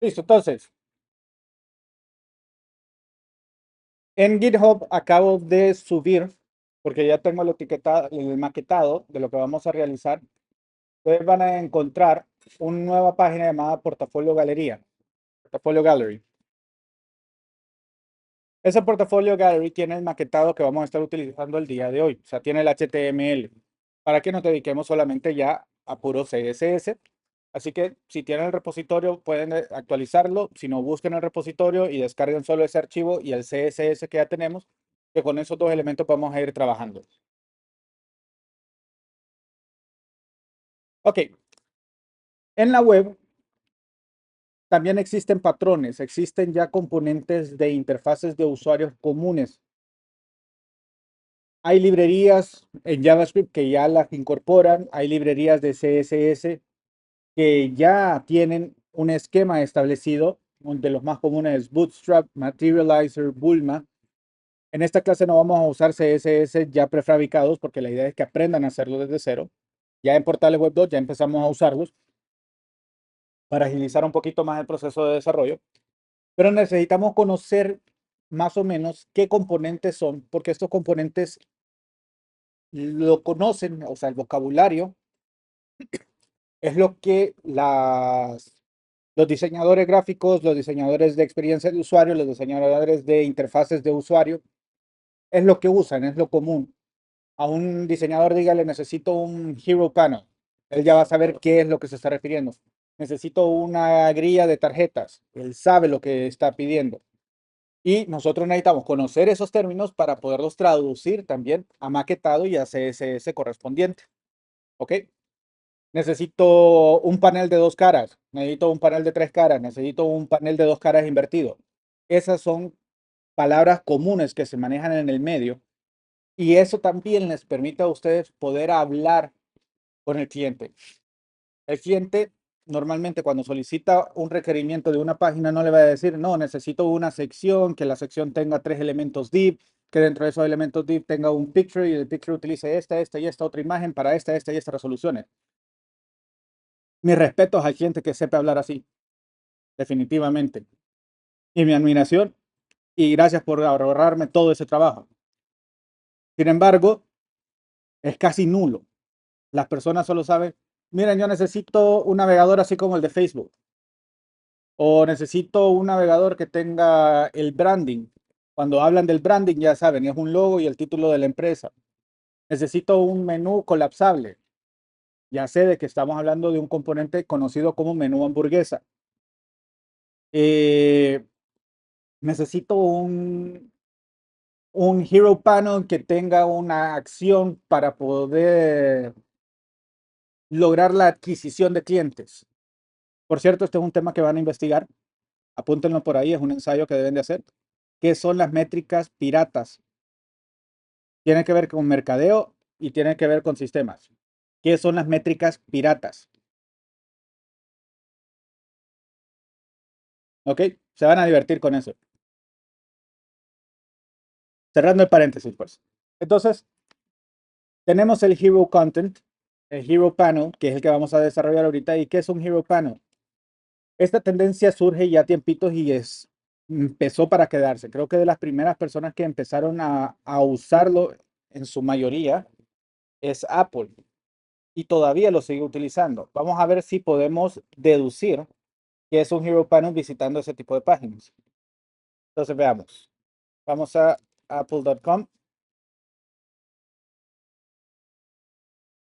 Listo, entonces, en GitHub acabo de subir, porque ya tengo el maquetado de lo que vamos a realizar. Ustedes van a encontrar una nueva página llamada Portafolio Galería, Portafolio Gallery. Ese Portafolio Gallery tiene el maquetado que vamos a estar utilizando el día de hoy, o sea, tiene el HTML, para que nos dediquemos solamente ya a puro CSS. Así que si tienen el repositorio pueden actualizarlo, si no busquen el repositorio y descarguen solo ese archivo y el CSS que ya tenemos, que con esos dos elementos vamos a ir trabajando. Ok, en la web también existen patrones, existen ya componentes de interfaces de usuarios comunes. Hay librerías en JavaScript que ya las incorporan, hay librerías de CSS que ya tienen un esquema establecido, de los más comunes es Bootstrap, Materializer, Bulma. En esta clase no vamos a usar CSS ya prefabricados porque la idea es que aprendan a hacerlo desde cero. Ya en Portales Web 2 ya empezamos a usarlos para agilizar un poquito más el proceso de desarrollo, pero necesitamos conocer más o menos qué componentes son, porque estos componentes lo conocen, o sea, el vocabulario es lo que los diseñadores gráficos, los diseñadores de experiencia de usuario, los diseñadores de interfaces de usuario, es lo que usan, es lo común. A un diseñador dígale, necesito un Hero Panel. Él ya va a saber qué es lo que se está refiriendo. Necesito una grilla de tarjetas. Él sabe lo que está pidiendo. Y nosotros necesitamos conocer esos términos para poderlos traducir también a maquetado y a CSS correspondiente. ¿Ok? Necesito un panel de dos caras, necesito un panel de tres caras, necesito un panel de dos caras invertido. Esas son palabras comunes que se manejan en el medio y eso también les permite a ustedes poder hablar con el cliente. El cliente normalmente cuando solicita un requerimiento de una página no le va a decir, no, necesito una sección, que la sección tenga tres elementos div, que dentro de esos elementos div tenga un picture y el picture utilice esta y esta otra imagen para esta y esta resoluciones. Mis respetos al cliente que sepa hablar así, definitivamente. Y mi admiración y gracias por ahorrarme todo ese trabajo. Sin embargo, es casi nulo. Las personas solo saben, miren, yo necesito un navegador así como el de Facebook. O necesito un navegador que tenga el branding. Cuando hablan del branding, ya saben, es un logo y el título de la empresa. Necesito un menú colapsable. Ya sé de que estamos hablando de un componente conocido como menú hamburguesa. Eh, necesito un Hero Panel que tenga una acción para poder lograr la adquisición de clientes. Por cierto, este es un tema que van a investigar. Apúntenlo por ahí, es un ensayo que deben de hacer. ¿Qué son las métricas piratas? Tiene que ver con mercadeo y tiene que ver con sistemas. ¿Qué son las métricas piratas? ¿Ok? Se van a divertir con eso. Cerrando el paréntesis, pues. Entonces, tenemos el Hero Content, el Hero Panel, que es el que vamos a desarrollar ahorita. ¿Y qué es un Hero Panel? Esta tendencia surge ya tiempitos y empezó para quedarse. Creo que de las primeras personas que empezaron a usarlo en su mayoría es Apple y todavía lo sigue utilizando. Vamos a ver si podemos deducir que es un Hero Panel visitando ese tipo de páginas. Entonces veamos. Vamos a apple.com.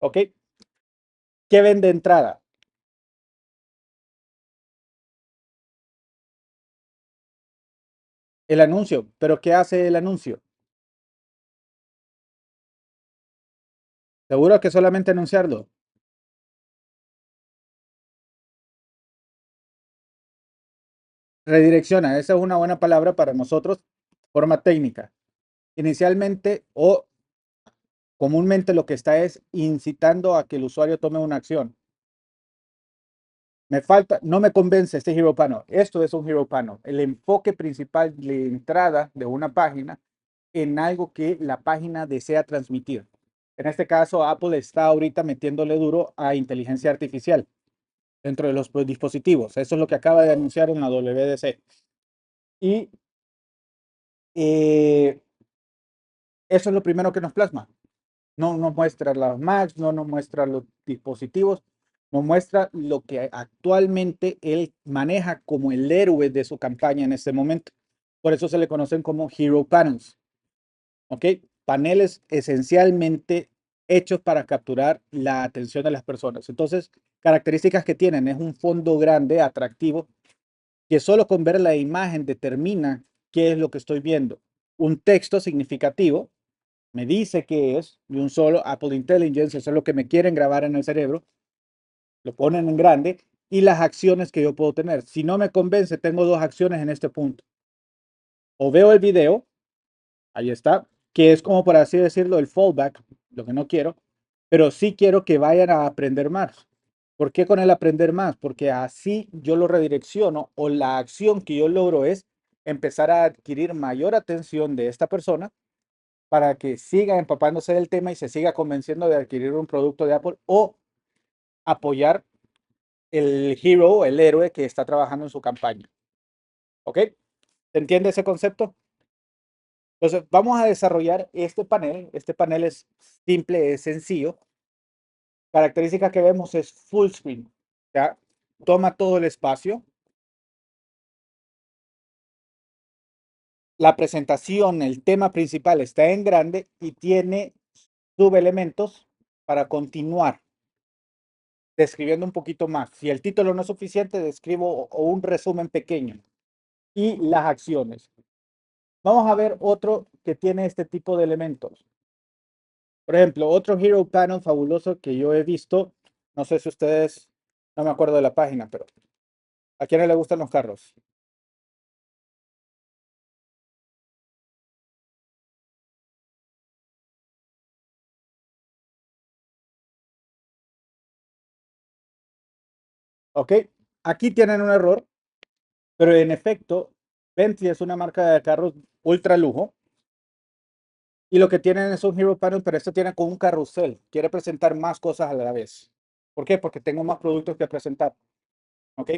¿Ok? ¿Qué ven de entrada? El anuncio. ¿Pero qué hace el anuncio? ¿Seguro que solamente anunciarlo? Redirecciona. Esa es una buena palabra para nosotros. Forma técnica. Inicialmente o comúnmente lo que está es incitando a que el usuario tome una acción. Me falta, no me convence este Hero Panel. Esto es un Hero Panel. El enfoque principal de entrada de una página en algo que la página desea transmitir. En este caso, Apple está ahorita metiéndole duro a inteligencia artificial. dentro de los dispositivos. Eso es lo que acaba de anunciar en la WDC. Y eh, eso es lo primero que nos plasma. No nos muestra las Macs, no nos muestra los dispositivos, nos muestra lo que actualmente él maneja como el héroe de su campaña en este momento. Por eso se le conocen como Hero Panels. ¿Ok? Paneles esencialmente hechos para capturar la atención de las personas. Entonces, características que tienen es un fondo grande, atractivo, que solo con ver la imagen determina qué es lo que estoy viendo. Un texto significativo me dice qué es, y un solo Apple Intelligence, eso es lo que me quieren grabar en el cerebro, lo ponen en grande, y las acciones que yo puedo tener. Si no me convence, tengo dos acciones en este punto. O veo el video, ahí está, que es como por así decirlo el fallback, lo que no quiero, pero sí quiero que vayan a aprender más. ¿Por qué con el aprender más? Porque así yo lo redirecciono o la acción que yo logro es empezar a adquirir mayor atención de esta persona para que siga empapándose del tema y se siga convenciendo de adquirir un producto de Apple o apoyar el hero, el héroe que está trabajando en su campaña. ¿Ok? ¿Se entiende ese concepto? Entonces, vamos a desarrollar este panel. Este panel es simple, es sencillo. Característica que vemos es full screen. ¿Ya? Toma todo el espacio. La presentación, el tema principal está en grande y tiene subelementos para continuar describiendo un poquito más. Si el título no es suficiente, describo un resumen pequeño y las acciones. Vamos a ver otro que tiene este tipo de elementos. Por ejemplo, otro Hero Panel fabuloso que yo he visto, no sé si ustedes, no me acuerdo de la página, pero ¿a quiénes le gustan los carros? ¿Ok? Aquí tienen un error, pero en efecto, Bentley es una marca de carros ultra lujo y lo que tienen es un Hero Panel, pero este tiene como un carrusel. Quiere presentar más cosas a la vez. ¿Por qué? Porque tengo más productos que presentar. ¿Ok?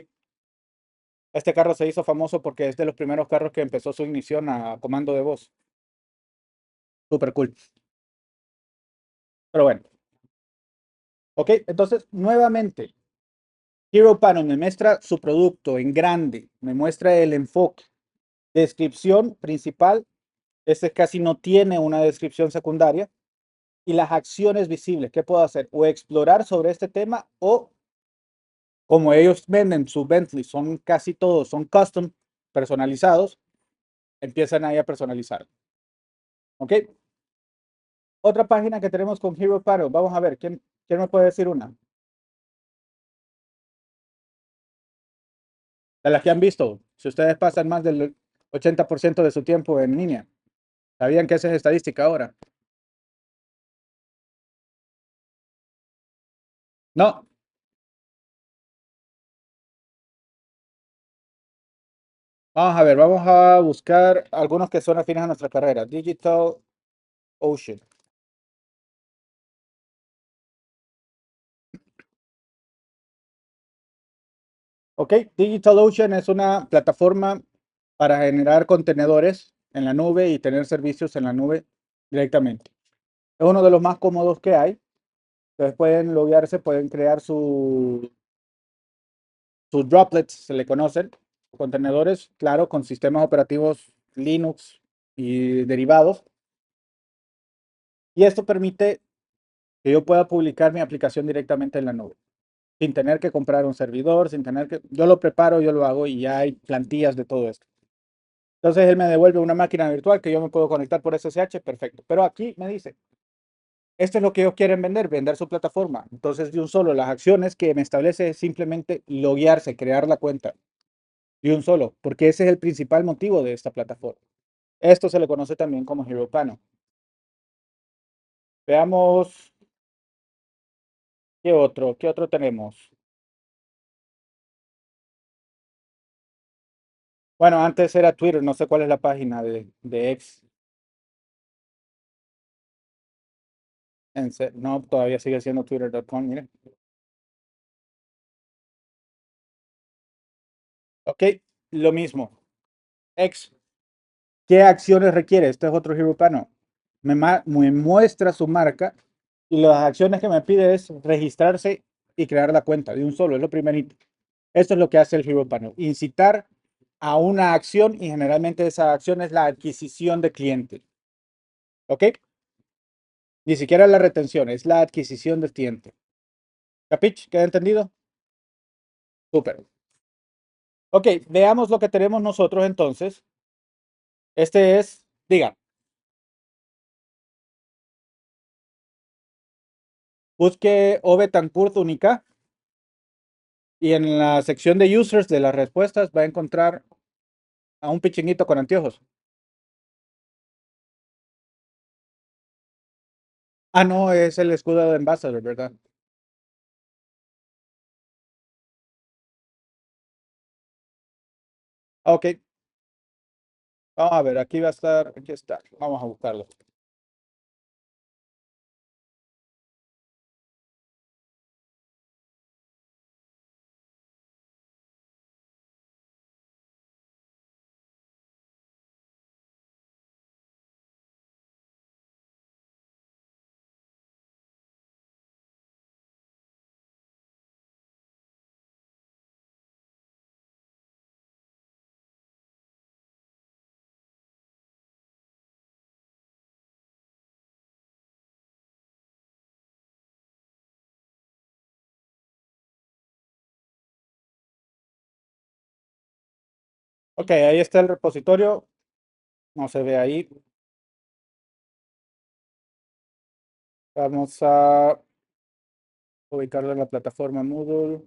Este carro se hizo famoso porque es de los primeros carros que empezó su ignición a comando de voz. Súper cool. Pero bueno, ok. Entonces, nuevamente, Hero Panel me muestra su producto en grande, me muestra el enfoque. Descripción principal, este casi no tiene una descripción secundaria. Y las acciones visibles, ¿qué puedo hacer? O explorar sobre este tema o como ellos venden su Bentley, son casi todos, son custom, personalizados, empiezan ahí a personalizar. ¿Ok? Otra página que tenemos con Hero Panel. Vamos a ver, ¿quién me puede decir una? De las que han visto. Si ustedes pasan más del 80% de su tiempo en línea. ¿Sabían que esa es estadística ahora? No. Vamos a ver, vamos a buscar algunos que son afines a nuestra carrera. Digital Ocean. Ok, DigitalOcean es una plataforma para generar contenedores en la nube y tener servicios en la nube directamente. Es uno de los más cómodos que hay. Ustedes pueden loguearse, pueden crear sus droplets, se le conocen, contenedores, claro, con sistemas operativos Linux y derivados. Y esto permite que yo pueda publicar mi aplicación directamente en la nube, sin tener que comprar un servidor, sin tener que... Yo lo preparo, yo lo hago y ya hay plantillas de todo esto. Entonces él me devuelve una máquina virtual que yo me puedo conectar por SSH, perfecto. Pero aquí me dice, esto es lo que ellos quieren vender, vender su plataforma. Entonces de un solo, las acciones que me establece es simplemente loguearse, crear la cuenta. De un solo, porque ese es el principal motivo de esta plataforma. Esto se le conoce también como Hero Panel. Veamos qué otro tenemos. Bueno, antes era Twitter, no sé cuál es la página de X. No, todavía sigue siendo twitter.com, miren. Ok, lo mismo. X, ¿qué acciones requiere? Este es otro Hero Panel. Me muestra su marca y las acciones que me pide es registrarse y crear la cuenta de un solo, es lo primerito. Esto es lo que hace el Hero Panel, incitar a una acción y generalmente esa acción es la adquisición de clientes. ¿Ok? Ni siquiera la retención, es la adquisición del cliente. ¿Capich? ¿Queda entendido? Súper. Ok, veamos lo que tenemos nosotros entonces. Este es, diga, busque O Betancourt única y en la sección de users de las respuestas va a encontrar a un pichinguito con anteojos. Ah, no, es el escudo de Ambassador, ¿verdad? Ok, vamos a ver, aquí va a estar, aquí está, vamos a buscarlo. Ok, ahí está el repositorio, no se ve ahí. Vamos a ubicarlo en la plataforma Moodle.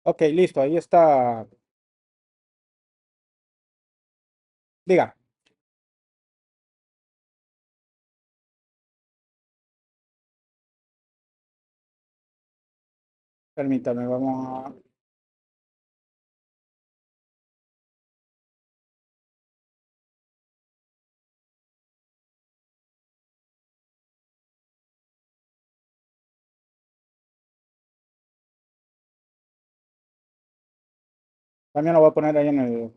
Ok, listo, ahí está. Diga, permítame, vamos a... También lo voy a poner ahí en el...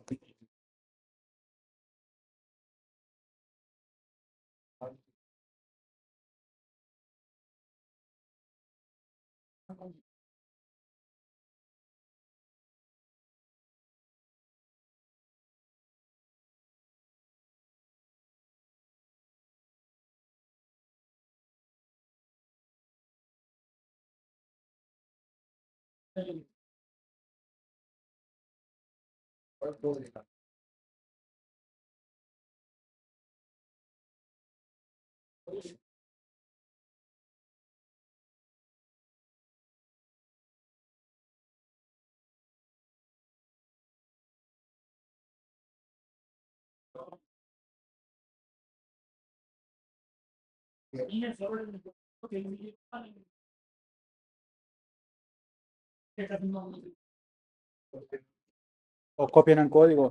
O copian el código.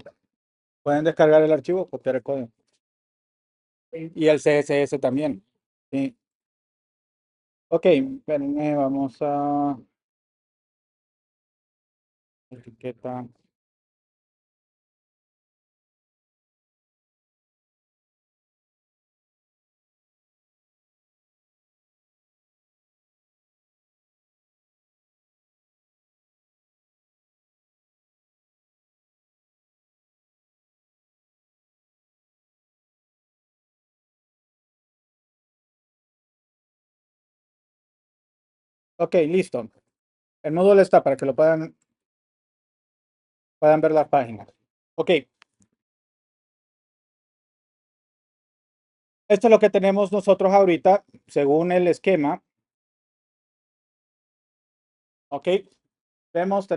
Pueden descargar el archivo, copiar el código. Y el CSS también. Sí. Ok, espérenme, vamos a... Etiqueta. Ok, listo. El módulo está para que lo puedan ver la página. Ok, esto es lo que tenemos nosotros ahorita, según el esquema. Ok, tenemos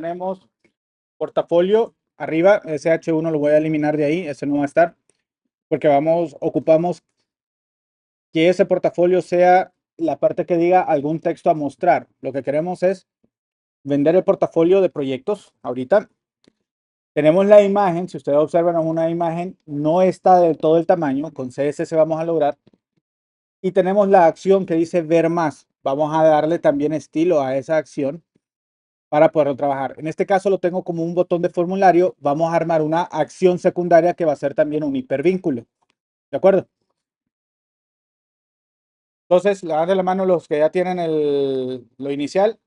portafolio arriba, ese H1 lo voy a eliminar de ahí, ese no va a estar, porque ocupamos que ese portafolio sea la parte que diga algún texto a mostrar. Lo que queremos es vender el portafolio de proyectos. Ahorita tenemos la imagen, si ustedes observan una imagen, no está del todo el tamaño, con CSS vamos a lograr. Y tenemos la acción que dice ver más. Vamos a darle también estilo a esa acción para poder trabajar. En este caso lo tengo como un botón de formulario. Vamos a armar una acción secundaria que va a ser también un hipervínculo. ¿De acuerdo? Entonces, levanten la mano los que ya tienen lo inicial.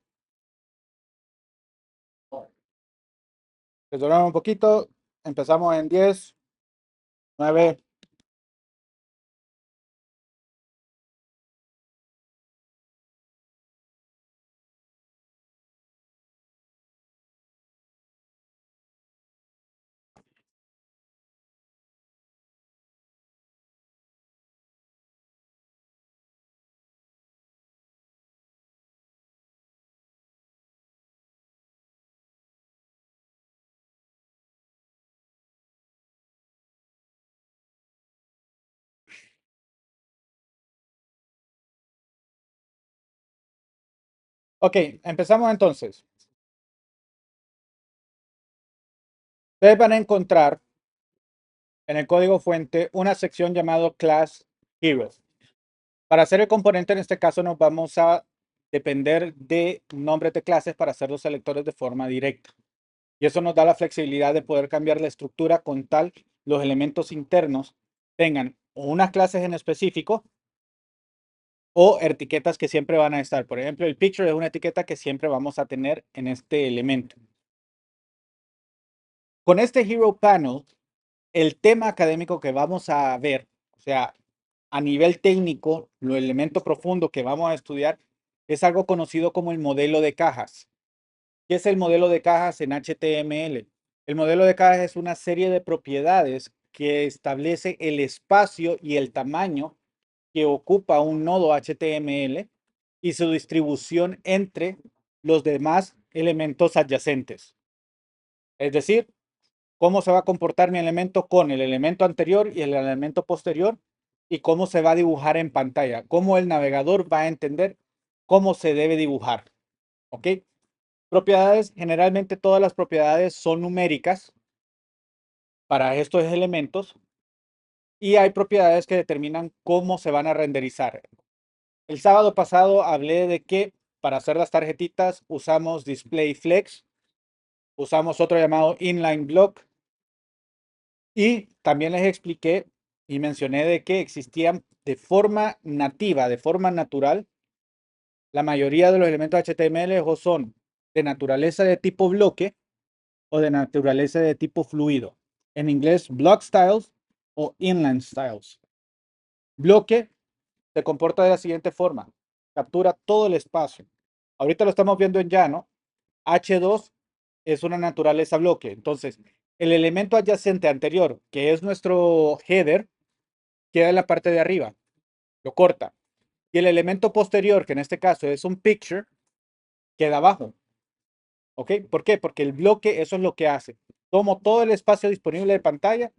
Resolvemos un poquito. Empezamos en 10, 9. Ok, empezamos entonces. Ustedes van a encontrar en el código fuente una sección llamado Class Heroes. Para hacer el componente, en este caso, nos vamos a depender de nombres de clases para hacer los selectores de forma directa. Y eso nos da la flexibilidad de poder cambiar la estructura con tal los elementos internos tengan unas clases en específico o etiquetas que siempre van a estar. Por ejemplo, el picture es una etiqueta que siempre vamos a tener en este elemento. Con este Hero Panel, el tema académico que vamos a ver, o sea, a nivel técnico, lo elemento profundo que vamos a estudiar es algo conocido como el modelo de cajas. ¿Qué es el modelo de cajas en HTML? El modelo de cajas es una serie de propiedades que establece el espacio y el tamaño que ocupa un nodo HTML y su distribución entre los demás elementos adyacentes. Es decir, cómo se va a comportar mi elemento con el elemento anterior y el elemento posterior y cómo se va a dibujar en pantalla, cómo el navegador va a entender cómo se debe dibujar. ¿Ok? Propiedades, generalmente todas las propiedades son numéricas para estos elementos y hay propiedades que determinan cómo se van a renderizar. El sábado pasado hablé de que para hacer las tarjetitas usamos display flex, usamos otro llamado inline block y también les expliqué y mencioné de que existían de forma nativa, de forma natural, la mayoría de los elementos HTML o son de naturaleza de tipo bloque o de naturaleza de tipo fluido. En inglés, block styles o inline styles. Bloque se comporta de la siguiente forma. Captura todo el espacio. Ahorita lo estamos viendo en llano. H2 es una naturaleza bloque. Entonces, el elemento adyacente anterior, que es nuestro header, queda en la parte de arriba. Lo corta. Y el elemento posterior, que en este caso es un picture, queda abajo. ¿Ok? ¿Por qué? Porque el bloque, eso es lo que hace. Tomo todo el espacio disponible de pantalla,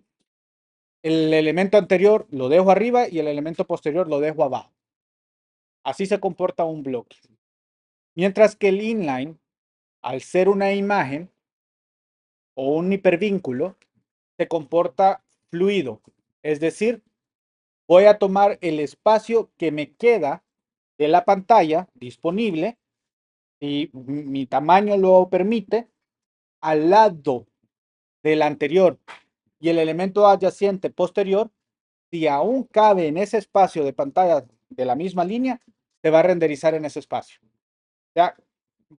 el elemento anterior lo dejo arriba y el elemento posterior lo dejo abajo. Así se comporta un bloque. Mientras que el inline, al ser una imagen o un hipervínculo, se comporta fluido. Es decir, voy a tomar el espacio que me queda de la pantalla disponible y mi tamaño lo permite al lado del anterior y el elemento adyacente posterior, si aún cabe en ese espacio de pantalla de la misma línea, se va a renderizar en ese espacio. Ya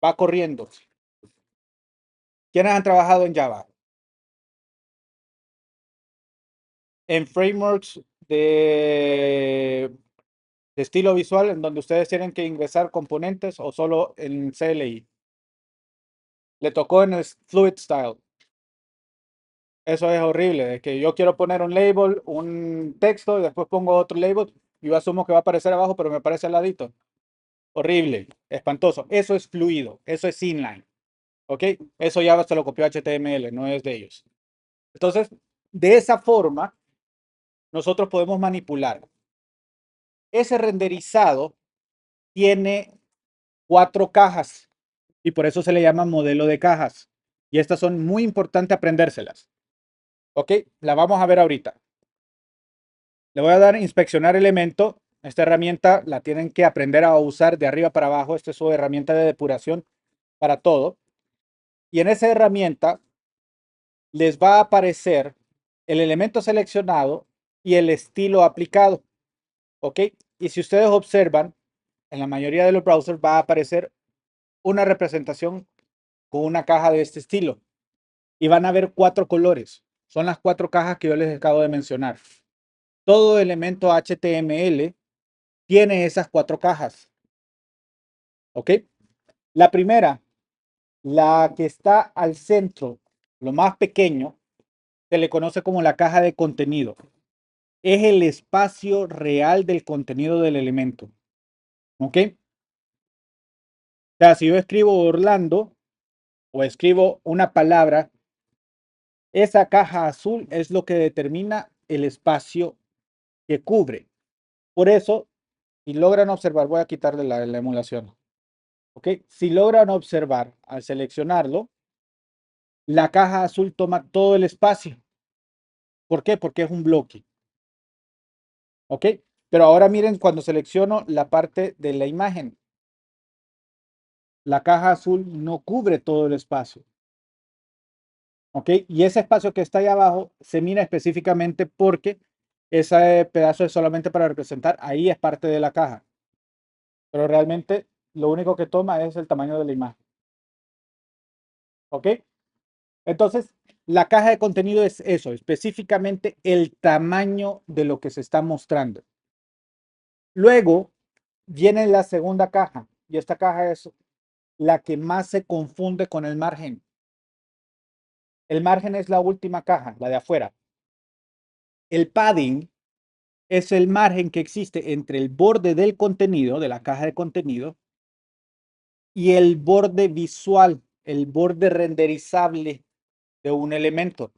va corriendo. ¿Quiénes han trabajado en Java? En frameworks de estilo visual en donde ustedes tienen que ingresar componentes o solo en CLI. Le tocó en el Fluid Style. Eso es horrible, de que yo quiero poner un label, un texto y después pongo otro label y yo asumo que va a aparecer abajo, pero me aparece al ladito. Horrible, espantoso. Eso es fluido, eso es inline. ¿Ok? Eso ya se lo copió HTML, no es de ellos. Entonces, de esa forma, nosotros podemos manipular. Ese renderizado tiene 4 cajas y por eso se le llama modelo de cajas. Y estas son muy importantes aprendérselas. ¿Ok? La vamos a ver ahorita. Le voy a dar inspeccionar elemento. Esta herramienta la tienen que aprender a usar de arriba para abajo. Esta es su herramienta de depuración para todo. Y en esa herramienta les va a aparecer el elemento seleccionado y el estilo aplicado. ¿Ok? Y si ustedes observan, en la mayoría de los browsers va a aparecer una representación con una caja de este estilo. Y van a ver 4 colores. Son las 4 cajas que yo les acabo de mencionar. Todo elemento HTML tiene esas 4 cajas. ¿Ok? La primera, la que está al centro, lo más pequeño, se le conoce como la caja de contenido. Es el espacio real del contenido del elemento. ¿Ok? O sea, si yo escribo Orlando o escribo una palabra, esa caja azul es lo que determina el espacio que cubre. Por eso, si logran observar, voy a quitarle la emulación. ¿Ok? Si logran observar al seleccionarlo, la caja azul toma todo el espacio. ¿Por qué? Porque es un bloque. ¿Ok? Pero ahora miren cuando selecciono la parte de la imagen. La caja azul no cubre todo el espacio. ¿Ok? Y ese espacio que está ahí abajo se mira específicamente porque ese pedazo es solamente para representar, ahí es parte de la caja. Pero realmente lo único que toma es el tamaño de la imagen. ¿Ok? Entonces, la caja de contenido es eso, específicamente el tamaño de lo que se está mostrando. Luego viene la segunda caja y esta caja es la que más se confunde con el margen. El margen es la última caja, la de afuera. El padding es el margen que existe entre el borde del contenido, de la caja de contenido, y el borde visual, el borde renderizable de un elemento.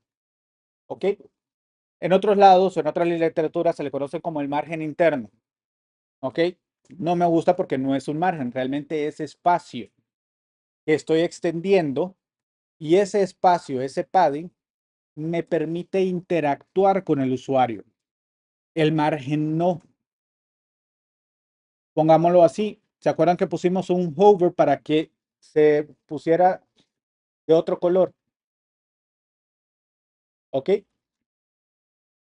¿Ok? En otros lados o en otras literaturas se le conoce como el margen interno. ¿Ok? No me gusta porque no es un margen, realmente es espacio que estoy extendiendo y ese espacio, ese padding, me permite interactuar con el usuario. El margen no. Pongámoslo así. ¿Se acuerdan que pusimos un hover para que se pusiera de otro color? ¿Ok?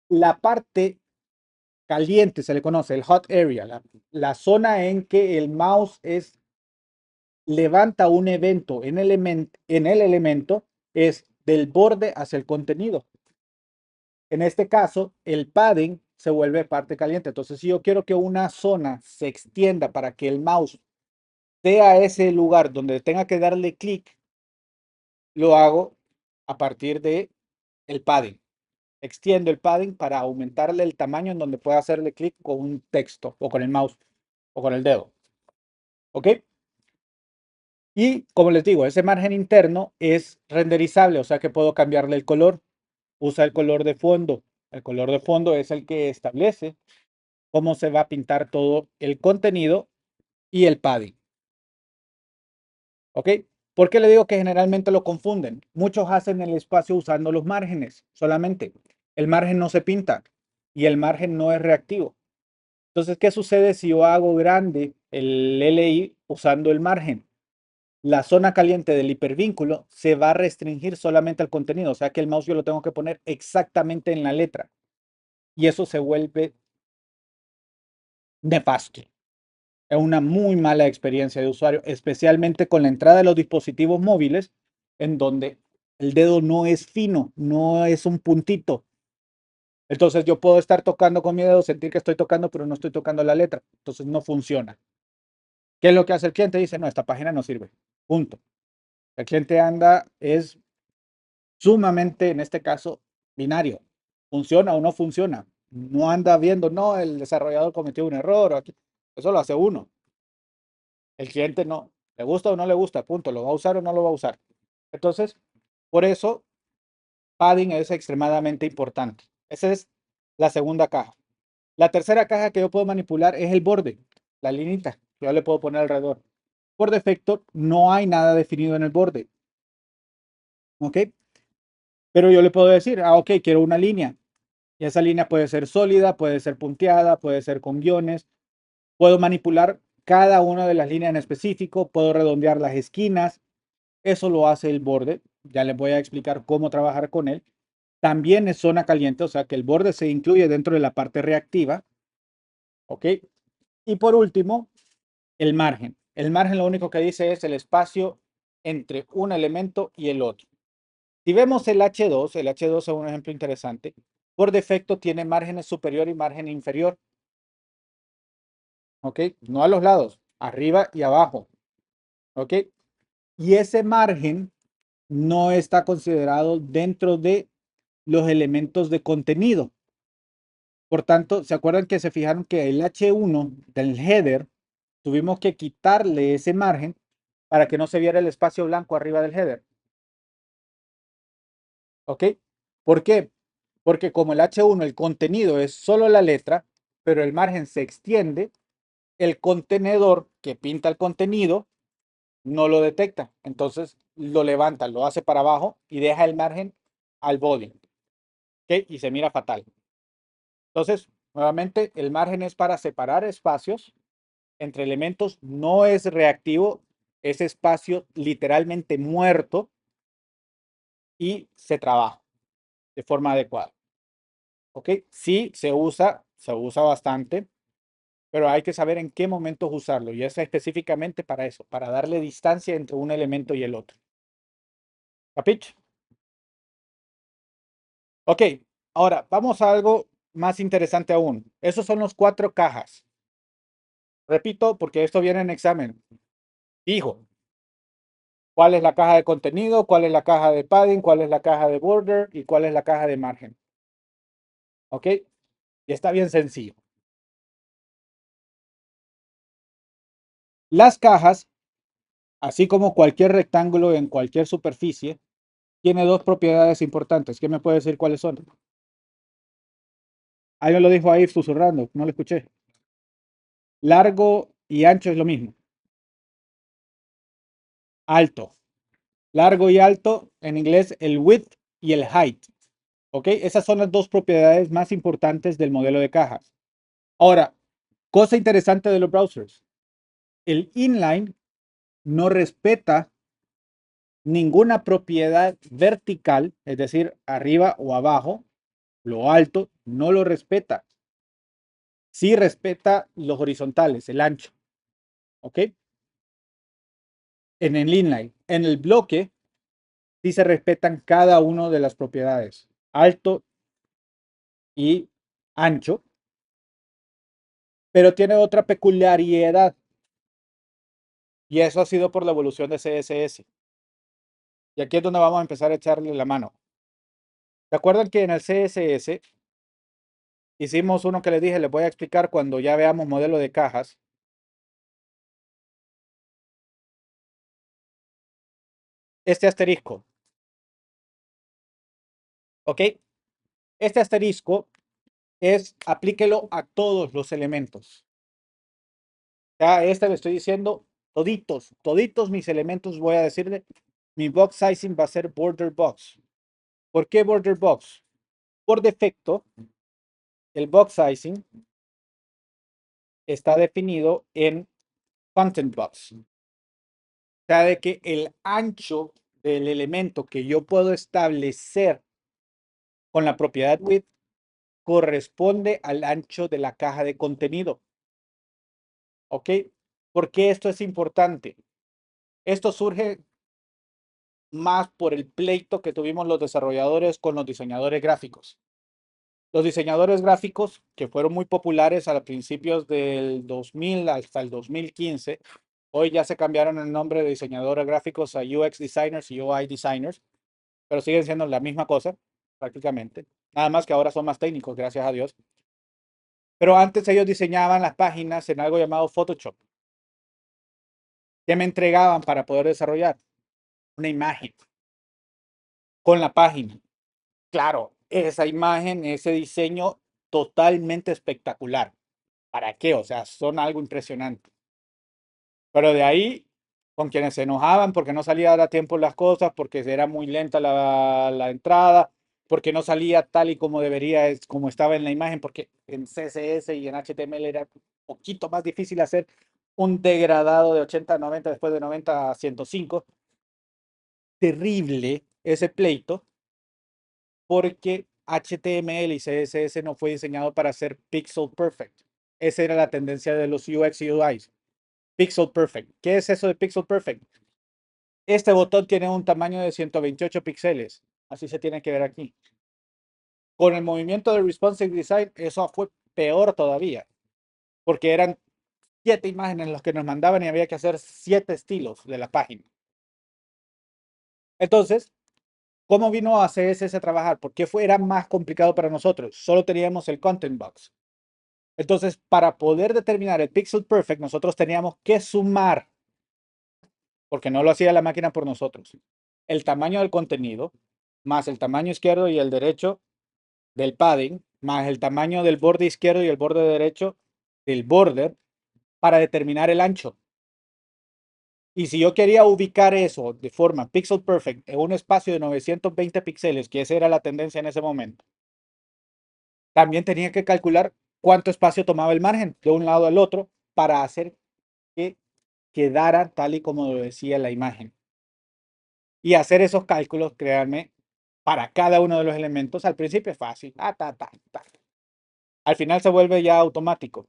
La parte caliente se le conoce, el hot area, la zona en que el mouse levanta un evento en el elemento es del borde hacia el contenido. En este caso, el padding se vuelve parte caliente. Entonces, si yo quiero que una zona se extienda para que el mouse dé a ese lugar donde tenga que darle clic, lo hago a partir de el padding. Extiendo el padding para aumentarle el tamaño en donde pueda hacerle clic con un texto o con el mouse o con el dedo. ¿Ok? Y como les digo, ese margen interno es renderizable, o sea que puedo cambiarle el color. Usa el color de fondo. El color de fondo es el que establece cómo se va a pintar todo el contenido y el padding. ¿Ok? ¿Por qué le digo que generalmente lo confunden? Muchos hacen el espacio usando los márgenes solamente. El margen no se pinta y el margen no es reactivo. Entonces, ¿qué sucede si yo hago grande el LI usando el margen? La zona caliente del hipervínculo se va a restringir solamente al contenido, o sea que el mouse yo lo tengo que poner exactamente en la letra y eso se vuelve nefasto. Es una muy mala experiencia de usuario, especialmente con la entrada de los dispositivos móviles, en donde el dedo no es fino, no es un puntito. Entonces yo puedo estar tocando con mi dedo, sentir que estoy tocando, pero no estoy tocando la letra. Entonces no funciona. ¿Qué es lo que hace el cliente? Dice, no, esta página no sirve. Punto. El cliente anda, es sumamente, en este caso, binario. ¿Funciona o no funciona? No anda viendo, no, el desarrollador cometió un error. Eso lo hace uno. El cliente no. ¿Le gusta o no le gusta? Punto. ¿Lo va a usar o no lo va a usar? Entonces, por eso, padding es extremadamente importante. Esa es la segunda caja. La tercera caja que yo puedo manipular es el borde, la linita que yo le puedo poner alrededor. Por defecto, no hay nada definido en el borde. ¿Ok? Pero yo le puedo decir, ok, quiero una línea. Y esa línea puede ser sólida, puede ser punteada, puede ser con guiones. Puedo manipular cada una de las líneas en específico, puedo redondear las esquinas. Eso lo hace el borde. Ya les voy a explicar cómo trabajar con él. También es zona caliente, o sea que el borde se incluye dentro de la parte reactiva. ¿Ok? Y por último, el margen. El margen lo único que dice es el espacio entre un elemento y el otro. Si vemos el H2 es un ejemplo interesante. Por defecto tiene márgenes superior y margen inferior. ¿Ok? No a los lados, arriba y abajo. ¿Ok? Y ese margen no está considerado dentro de los elementos de contenido. Por tanto, ¿se acuerdan que se fijaron que el H1 del header tuvimos que quitarle ese margen para que no se viera el espacio blanco arriba del header? ¿Ok? ¿Por qué? Porque como el H1, el contenido es solo la letra, pero el margen se extiende, el contenedor que pinta el contenido no lo detecta. Entonces lo levanta, lo hace para abajo y deja el margen al body. ¿Ok? Y se mira fatal. Entonces, nuevamente, el margen es para separar espacios entre elementos, no es reactivo, es espacio literalmente muerto y se trabaja de forma adecuada. ¿Ok? Sí, se usa bastante, pero hay que saber en qué momentos usarlo y es específicamente para eso, para darle distancia entre un elemento y el otro. ¿Capich? Ok, ahora vamos a algo más interesante aún. Esos son los cuatro cajas. Repito, porque esto viene en examen. Fijo. ¿Cuál es la caja de contenido? ¿Cuál es la caja de padding? ¿Cuál es la caja de border? ¿Y cuál es la caja de margen? ¿Ok? Y está bien sencillo. Las cajas, así como cualquier rectángulo en cualquier superficie, tiene dos propiedades importantes. ¿Qué me puede decir cuáles son? Alguien lo dijo ahí susurrando, no lo escuché. Largo y ancho es lo mismo. Alto. Largo y alto, en inglés el width y el height. ¿Ok? Esas son las dos propiedades más importantes del modelo de cajas. Ahora, cosa interesante de los browsers. El inline no respeta ninguna propiedad vertical, es decir, arriba o abajo, lo alto, no lo respeta. Sí respeta los horizontales, el ancho. ¿Ok? En el inline. En el bloque, sí se respetan cada una de las propiedades, alto y ancho, pero tiene otra peculiaridad y eso ha sido por la evolución de CSS. Y aquí es donde vamos a empezar a echarle la mano. ¿Se acuerdan que en el CSS hicimos uno que les dije, les voy a explicar cuando ya veamos modelo de cajas? Este asterisco, ¿ok? Este asterisco es aplíquelo a todos los elementos. Ya este le estoy diciendo toditos mis elementos voy a decirle, mi box sizing va a ser border box. ¿Por qué border box? Por defecto, el box sizing está definido en content box. O sea, de que el ancho del elemento que yo puedo establecer con la propiedad width corresponde al ancho de la caja de contenido. ¿Ok? ¿Por qué esto es importante? Esto surge más por el pleito que tuvimos los desarrolladores con los diseñadores gráficos. Los diseñadores gráficos, que fueron muy populares a principios del 2000 hasta el 2015, hoy ya se cambiaron el nombre de diseñadores gráficos a UX designers y UI designers, pero siguen siendo la misma cosa, prácticamente. Nada más que ahora son más técnicos, gracias a Dios. Pero antes ellos diseñaban las páginas en algo llamado Photoshop. ¿Qué me entregaban para poder desarrollar? Una imagen con la página. Claro, esa imagen, ese diseño totalmente espectacular. ¿Para qué? O sea, son algo impresionante. Pero de ahí, con quienes se enojaban porque no salía a tiempo las cosas, porque era muy lenta la entrada, porque no salía tal y como debería, como estaba en la imagen, porque en CSS y en HTML era un poquito más difícil hacer un degradado de 80 a 90 después de 90 a 105. Terrible ese pleito, porque HTML y CSS no fue diseñado para ser pixel perfect. Esa era la tendencia de los UX y UIs. Pixel perfect. ¿Qué es eso de pixel perfect? Este botón tiene un tamaño de 128 píxeles. Así se tiene que ver aquí. Con el movimiento de responsive design, eso fue peor todavía, porque eran 7 imágenes los que nos mandaban y había que hacer 7 estilos de la página. Entonces, ¿cómo vino a CSS a trabajar? ¿Por qué era más complicado para nosotros? Solo teníamos el content box. Entonces, para poder determinar el pixel perfect, nosotros teníamos que sumar, porque no lo hacía la máquina por nosotros, el tamaño del contenido, más el tamaño izquierdo y el derecho del padding, más el tamaño del borde izquierdo y el borde derecho del border, para determinar el ancho. Y si yo quería ubicar eso de forma pixel perfect en un espacio de 920 píxeles, que esa era la tendencia en ese momento, también tenía que calcular cuánto espacio tomaba el margen de un lado al otro para hacer que quedara tal y como lo decía la imagen. Y hacer esos cálculos, créanme, para cada uno de los elementos, al principio es fácil. Al final se vuelve ya automático,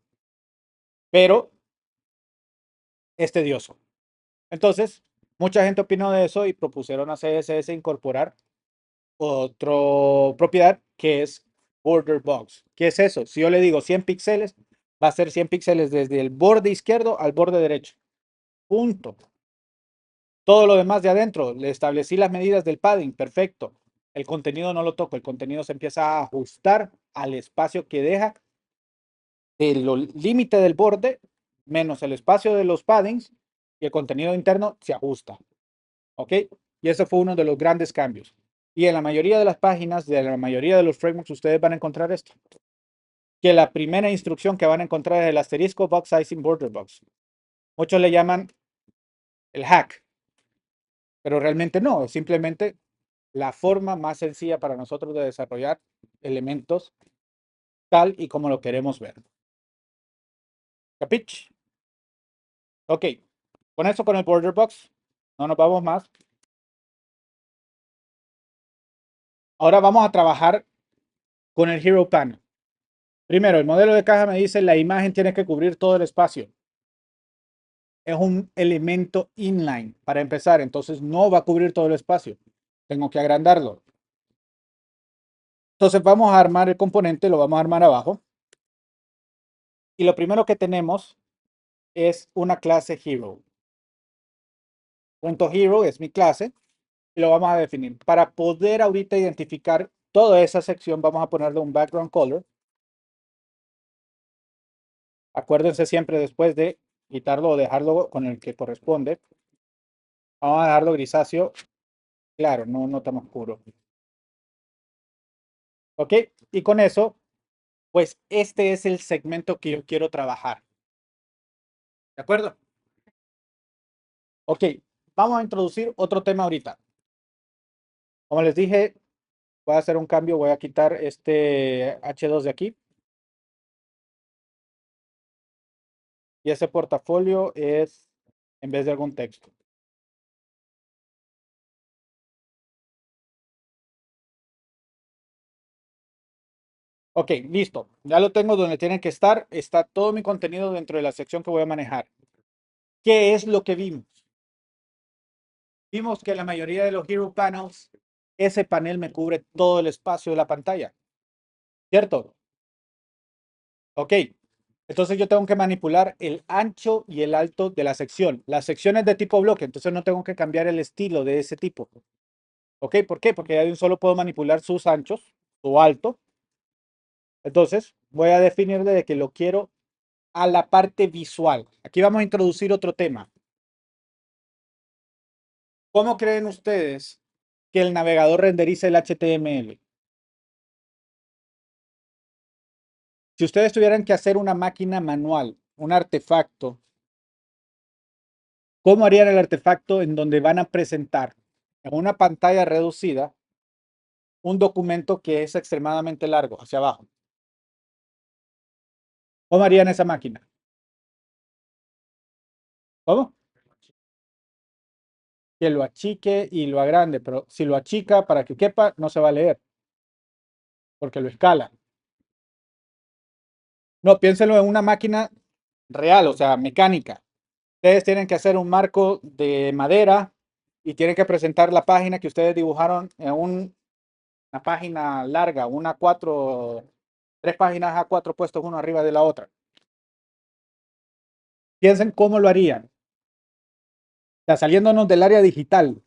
pero es tedioso. Entonces, mucha gente opinó de eso y propusieron a CSS incorporar otra propiedad que es border box. ¿Qué es eso? Si yo le digo 100 píxeles, va a ser 100 píxeles desde el borde izquierdo al borde derecho. Punto. Todo lo demás de adentro, le establecí las medidas del padding, perfecto. El contenido no lo toco, el contenido se empieza a ajustar al espacio que deja el límite del borde menos el espacio de los paddings y el contenido interno se ajusta. ¿Ok? Y eso fue uno de los grandes cambios. Y en la mayoría de las páginas, de la mayoría de los frameworks, ustedes van a encontrar esto. Que la primera instrucción que van a encontrar es el asterisco box sizing border box. Muchos le llaman el hack, pero realmente no, es simplemente la forma más sencilla para nosotros de desarrollar elementos tal y como lo queremos ver. ¿Capich? Ok, con eso con el border box, no nos vamos más. Ahora vamos a trabajar con el Hero Panel. Primero, el modelo de caja me dice la imagen tiene que cubrir todo el espacio. Es un elemento inline para empezar, entonces no va a cubrir todo el espacio. Tengo que agrandarlo. Entonces vamos a armar el componente, lo vamos a armar abajo. Y lo primero que tenemos es una clase Hero. Punto Hero es mi clase y lo vamos a definir. Para poder ahorita identificar toda esa sección, vamos a ponerle un background color. Acuérdense siempre después de quitarlo o dejarlo con el que corresponde. Vamos a dejarlo grisáceo, claro, no tan oscuro. ¿Ok? Y con eso, pues este es el segmento que yo quiero trabajar. ¿De acuerdo? Ok, vamos a introducir otro tema ahorita. Como les dije, voy a hacer un cambio, voy a quitar este H2 de aquí. Y ese portafolio es en vez de algún texto. Ok, listo. Ya lo tengo donde tiene que estar. Está todo mi contenido dentro de la sección que voy a manejar. ¿Qué es lo que vimos? Vimos que la mayoría de los Hero Panels, ese panel me cubre todo el espacio de la pantalla. ¿cierto? Ok. Entonces yo tengo que manipular el ancho y el alto de la sección. La sección es de tipo bloque, entonces no tengo que cambiar el estilo de ese tipo. ¿Ok? ¿Por qué? Porque ya de un solo puedo manipular sus anchos, su alto. Entonces voy a definirle de que lo quiero a la parte visual. Aquí vamos a introducir otro tema. ¿Cómo creen ustedes que el navegador renderiza el HTML? Si ustedes tuvieran que hacer una máquina manual, un artefacto, ¿cómo harían el artefacto en donde van a presentar en una pantalla reducida un documento que es extremadamente largo hacia abajo? ¿Cómo harían esa máquina? ¿Cómo? Que lo achique y lo agrande, pero si lo achica para que quepa, no se va a leer, porque lo escala. No, piénsenlo en una máquina real, o sea, mecánica. Ustedes tienen que hacer un marco de madera y tienen que presentar la página que ustedes dibujaron en una página larga, una cuatro, tres páginas a cuatro puestos uno arriba de la otra. Piensen cómo lo harían. O sea, saliéndonos del área digital,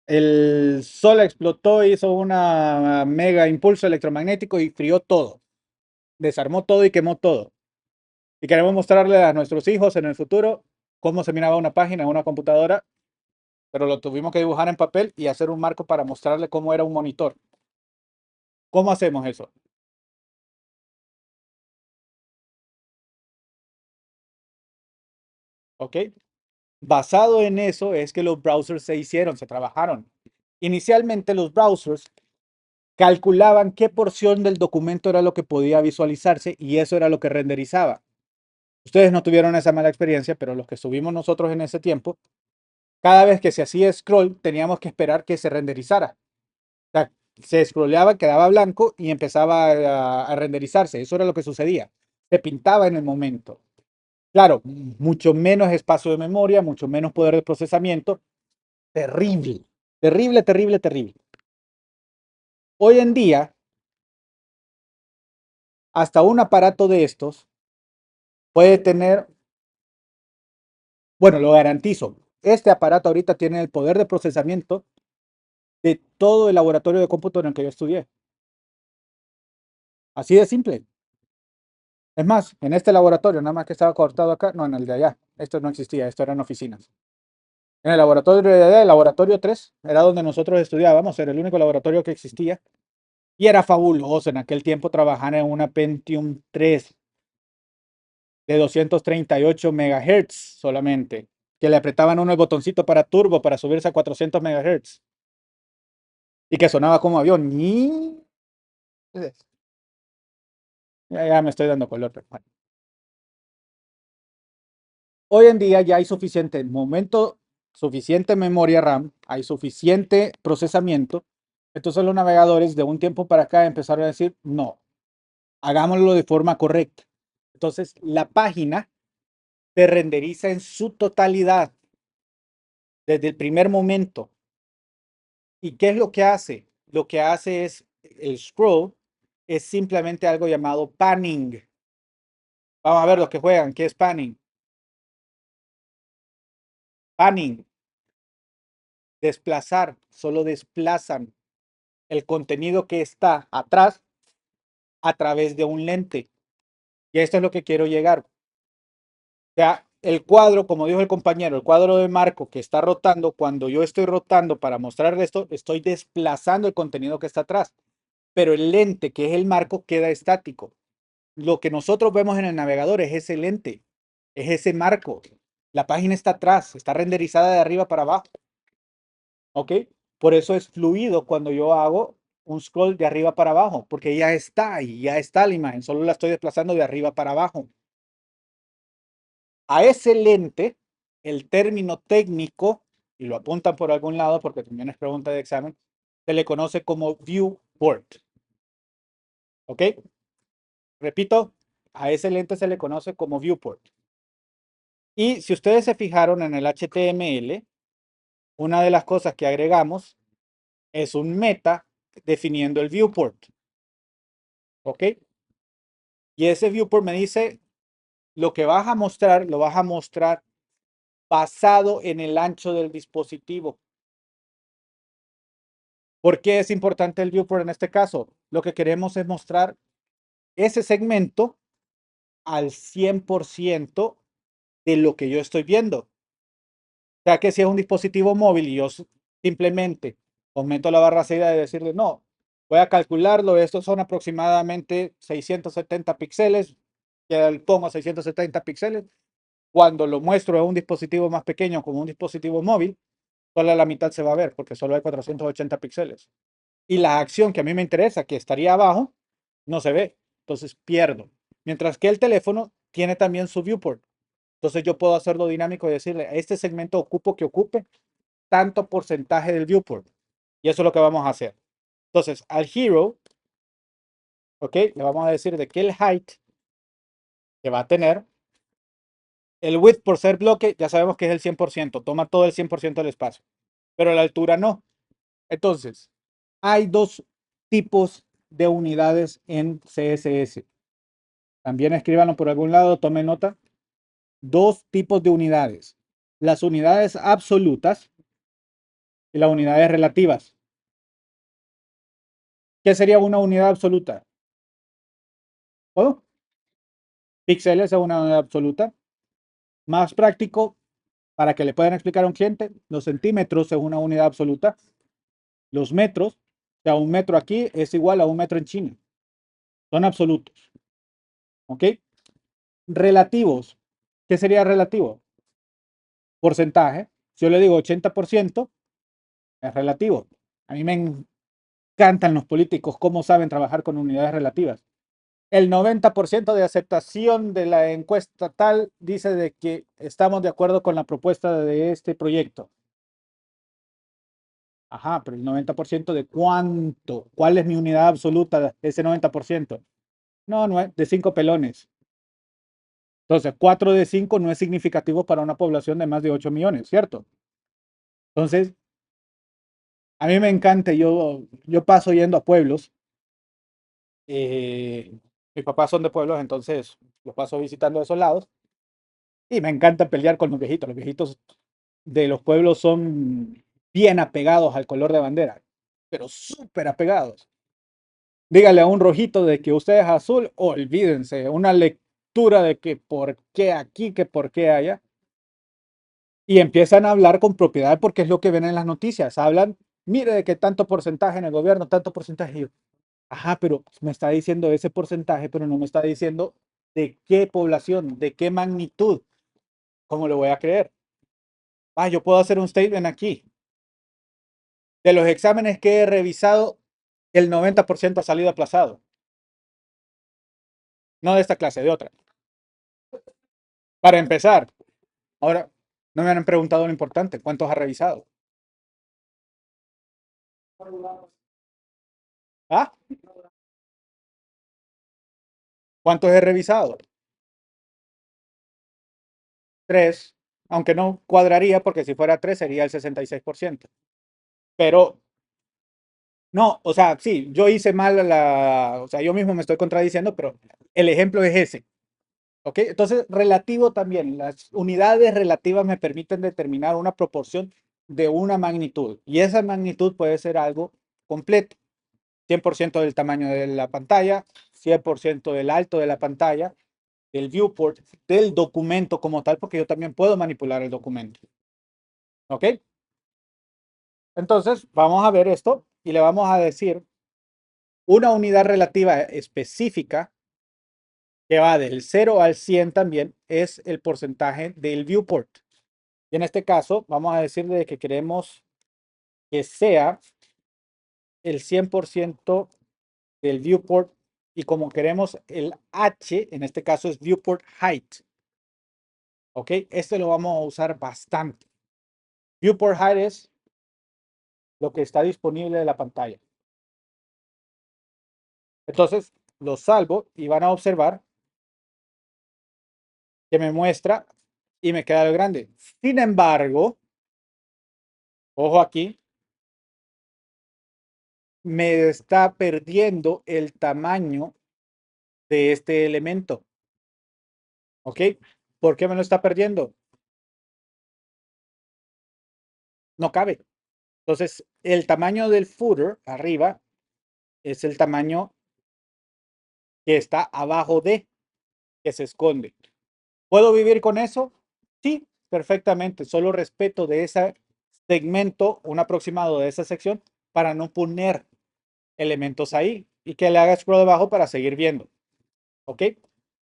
el sol explotó, hizo una mega impulso electromagnético y frió todo, desarmó todo y quemó todo. Y queremos mostrarle a nuestros hijos en el futuro cómo se miraba una página en una computadora, pero lo tuvimos que dibujar en papel y hacer un marco para mostrarle cómo era un monitor. ¿Cómo hacemos eso? ¿Ok? Basado en eso es que los browsers se hicieron, se trabajaron. Inicialmente los browsers calculaban qué porción del documento era lo que podía visualizarse y eso era lo que renderizaba. Ustedes no tuvieron esa mala experiencia, pero los que subimos nosotros en ese tiempo, cada vez que se hacía scroll teníamos que esperar que se renderizara. O sea, se scrolleaba, quedaba blanco y empezaba a renderizarse. Eso era lo que sucedía. Se pintaba en el momento. Claro, mucho menos espacio de memoria, mucho menos poder de procesamiento. Terrible, terrible, terrible, terrible. Hoy en día, hasta un aparato de estos puede tener, bueno, lo garantizo, este aparato ahorita tiene el poder de procesamiento de todo el laboratorio de cómputo en el que yo estudié. Así de simple. Es más, en este laboratorio, nada más que estaba cortado acá, no, en el de allá, esto no existía, esto eran oficinas. En el laboratorio de allá, el laboratorio 3, era donde nosotros estudiábamos, era el único laboratorio que existía. Y era fabuloso en aquel tiempo trabajar en una Pentium 3 de 238 MHz solamente, que le apretaban uno el botoncito para turbo para subirse a 400 MHz y que sonaba como avión. Ya me estoy dando color, pero bueno. Hoy en día ya hay suficiente momento, suficiente memoria RAM, hay suficiente procesamiento. Entonces los navegadores de un tiempo para acá empezaron a decir, no, hagámoslo de forma correcta. Entonces la página se renderiza en su totalidad desde el primer momento. ¿Y qué es lo que hace? Lo que hace es el scroll, es simplemente algo llamado panning. Vamos a ver los que juegan, ¿qué es panning? Panning, desplazar, solo desplazan el contenido que está atrás a través de un lente. Y esto es lo que quiero llegar. O sea, el cuadro, como dijo el compañero, el cuadro de marco que está rotando, cuando yo estoy rotando para mostrarle esto, estoy desplazando el contenido que está atrás. Pero el lente, que es el marco, queda estático. Lo que nosotros vemos en el navegador es ese lente, es ese marco. La página está atrás, está renderizada de arriba para abajo. ¿Ok? Por eso es fluido cuando yo hago un scroll de arriba para abajo, porque ya está ahí, ya está la imagen, solo la estoy desplazando de arriba para abajo. A ese lente, el término técnico, y lo apuntan por algún lado porque también es pregunta de examen, se le conoce como viewport. ¿Ok? Repito, a ese lente se le conoce como viewport. Y si ustedes se fijaron en el HTML, una de las cosas que agregamos es un meta definiendo el viewport. ¿ok? Y ese viewport me dice, lo que vas a mostrar, lo vas a mostrar basado en el ancho del dispositivo. ¿Por qué es importante el viewport en este caso? Lo que queremos es mostrar ese segmento al 100% de lo que yo estoy viendo. O sea que si es un dispositivo móvil y yo simplemente aumento la barra seguida de decirle, no, voy a calcularlo, estos son aproximadamente 670 píxeles, que pongo 670 píxeles, cuando lo muestro en un dispositivo más pequeño como un dispositivo móvil, solo la mitad se va a ver porque solo hay 480 píxeles. Y la acción que a mí me interesa, que estaría abajo, no se ve. Entonces pierdo. Mientras que el teléfono tiene también su viewport. Entonces yo puedo hacerlo dinámico y decirle, a este segmento ocupo que ocupe tanto porcentaje del viewport. Y eso es lo que vamos a hacer. Entonces al hero, ¿ok? Le vamos a decir de que el height que va a tener, el width por ser bloque, ya sabemos que es el 100%, toma todo el 100% del espacio, pero la altura no. Entonces, hay dos tipos de unidades en CSS. También escríbanlo por algún lado, tomen nota. Dos tipos de unidades. Las unidades absolutas y las unidades relativas. ¿Qué sería una unidad absoluta? ¿Puedo? Píxeles es una unidad absoluta. Más práctico, para que le puedan explicar a un cliente, los centímetros es una unidad absoluta. Los metros, o sea, un metro aquí es igual a un metro en China. Son absolutos. ¿Ok? Relativos. ¿Qué sería relativo? Porcentaje. Si yo le digo 80%, es relativo. A mí me encantan los políticos, cómo saben trabajar con unidades relativas. El 90% de aceptación de la encuesta tal dice de que estamos de acuerdo con la propuesta de este proyecto. Ajá, pero el 90% de cuánto, ¿cuál es mi unidad absoluta de ese 90%? No, no es de 5 pelones. Entonces, 4 de 5 no es significativo para una población de más de 8 millones, ¿cierto? Entonces, a mí me encanta, yo paso yendo a pueblos. Mis papás son de pueblos, entonces los paso visitando esos lados. Y me encanta pelear con los viejitos. Los viejitos de los pueblos son bien apegados al color de bandera, pero súper apegados. Dígale a un rojito de que usted es azul, olvídense, una lectura de que por qué aquí, que por qué allá. Y empiezan a hablar con propiedad porque es lo que ven en las noticias. Hablan, mire de que tanto porcentaje en el gobierno, tanto porcentaje. Y yo, ajá, pero me está diciendo ese porcentaje, pero no me está diciendo de qué población, de qué magnitud. ¿Cómo lo voy a creer? Ah, yo puedo hacer un statement aquí. De los exámenes que he revisado, el 90% ha salido aplazado. No de esta clase, de otra. Para empezar, ahora no me han preguntado lo importante, ¿cuántos ha revisado? ¿Ah? ¿Cuántos he revisado? Tres, aunque no cuadraría porque si fuera tres sería el 66%. Pero no, o sea, sí, yo hice mal o sea, yo mismo me estoy contradiciendo, pero el ejemplo es ese. ¿Ok? Entonces, relativo también. Las unidades relativas me permiten determinar una proporción de una magnitud. Y esa magnitud puede ser algo completo. 100% del tamaño de la pantalla, 100% del alto de la pantalla, del viewport, del documento como tal, porque yo también puedo manipular el documento. ¿Ok? Entonces, vamos a ver esto y le vamos a decir una unidad relativa específica que va del 0 al 100 también es el porcentaje del viewport. Y en este caso, vamos a decirle que queremos que sea el 100% del viewport y como queremos el H, en este caso es viewport height. ¿Ok? Este lo vamos a usar bastante. Viewport height es lo que está disponible de la pantalla. Entonces, lo salvo y van a observar que me muestra y me queda lo grande. Sin embargo, ojo aquí, me está perdiendo el tamaño de este elemento. ¿Ok? ¿Por qué me lo está perdiendo? No cabe. Entonces, el tamaño del footer arriba es el tamaño que está abajo de, que se esconde. ¿Puedo vivir con eso? Sí, perfectamente. Solo respeto de ese segmento, un aproximado de esa sección, para no poner elementos ahí y que le haga scroll abajo para seguir viendo. ¿Ok?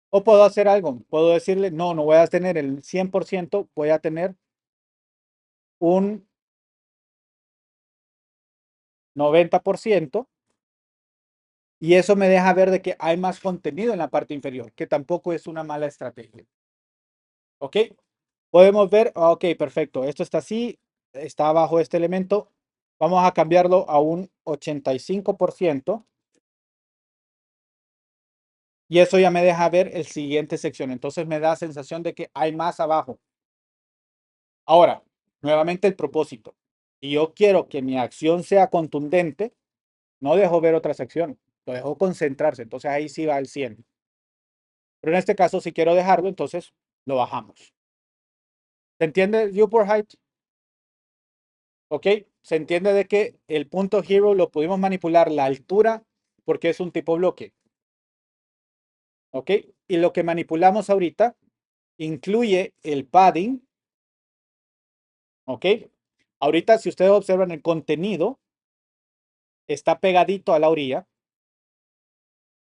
O puedo hacer algo. Puedo decirle, no, no voy a tener el 100%, voy a tener un 90%. Y eso me deja ver de que hay más contenido en la parte inferior, que tampoco es una mala estrategia. ¿Ok? Podemos ver, ok, perfecto. Esto está así, está abajo este elemento. Vamos a cambiarlo a un 85%. Y eso ya me deja ver el siguiente sección. Entonces me da sensación de que hay más abajo. Ahora, nuevamente el propósito. Y yo quiero que mi acción sea contundente, no dejo ver otra sección. Lo dejo concentrarse. Entonces ahí sí va al 100. Pero en este caso, si quiero dejarlo, entonces lo bajamos. ¿Se entiende el viewport height? ¿Ok? Se entiende de que el punto hero lo pudimos manipular la altura porque es un tipo bloque. ¿Ok? Y lo que manipulamos ahorita incluye el padding. ¿Ok? Ahorita, si ustedes observan el contenido, está pegadito a la orilla.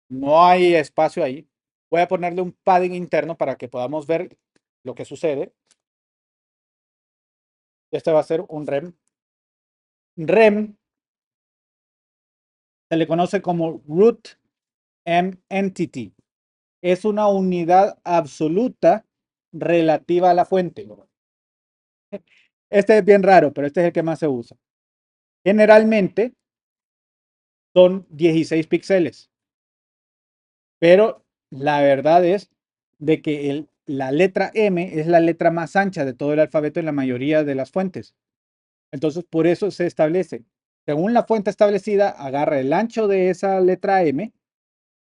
No hay espacio ahí. Voy a ponerle un padding interno para que podamos ver lo que sucede. Este va a ser un REM. REM se le conoce como Root M Entity. Es una unidad absoluta relativa a la fuente. Este es bien raro, pero este es el que más se usa. Generalmente son 16 píxeles, pero la verdad es de que la letra M es la letra más ancha de todo el alfabeto en la mayoría de las fuentes. Entonces, por eso se establece. Según la fuente establecida, agarra el ancho de esa letra M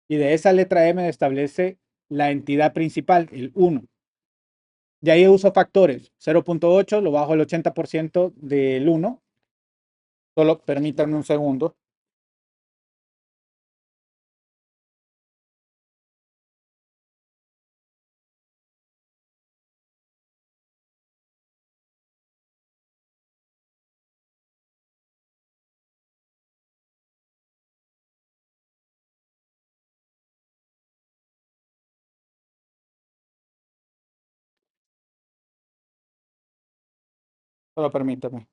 y de esa letra M establece la entidad principal, el 1. De ahí uso factores. 0.8 lo bajo al 80% del 1. Solo permítanme un segundo. Solo permítame.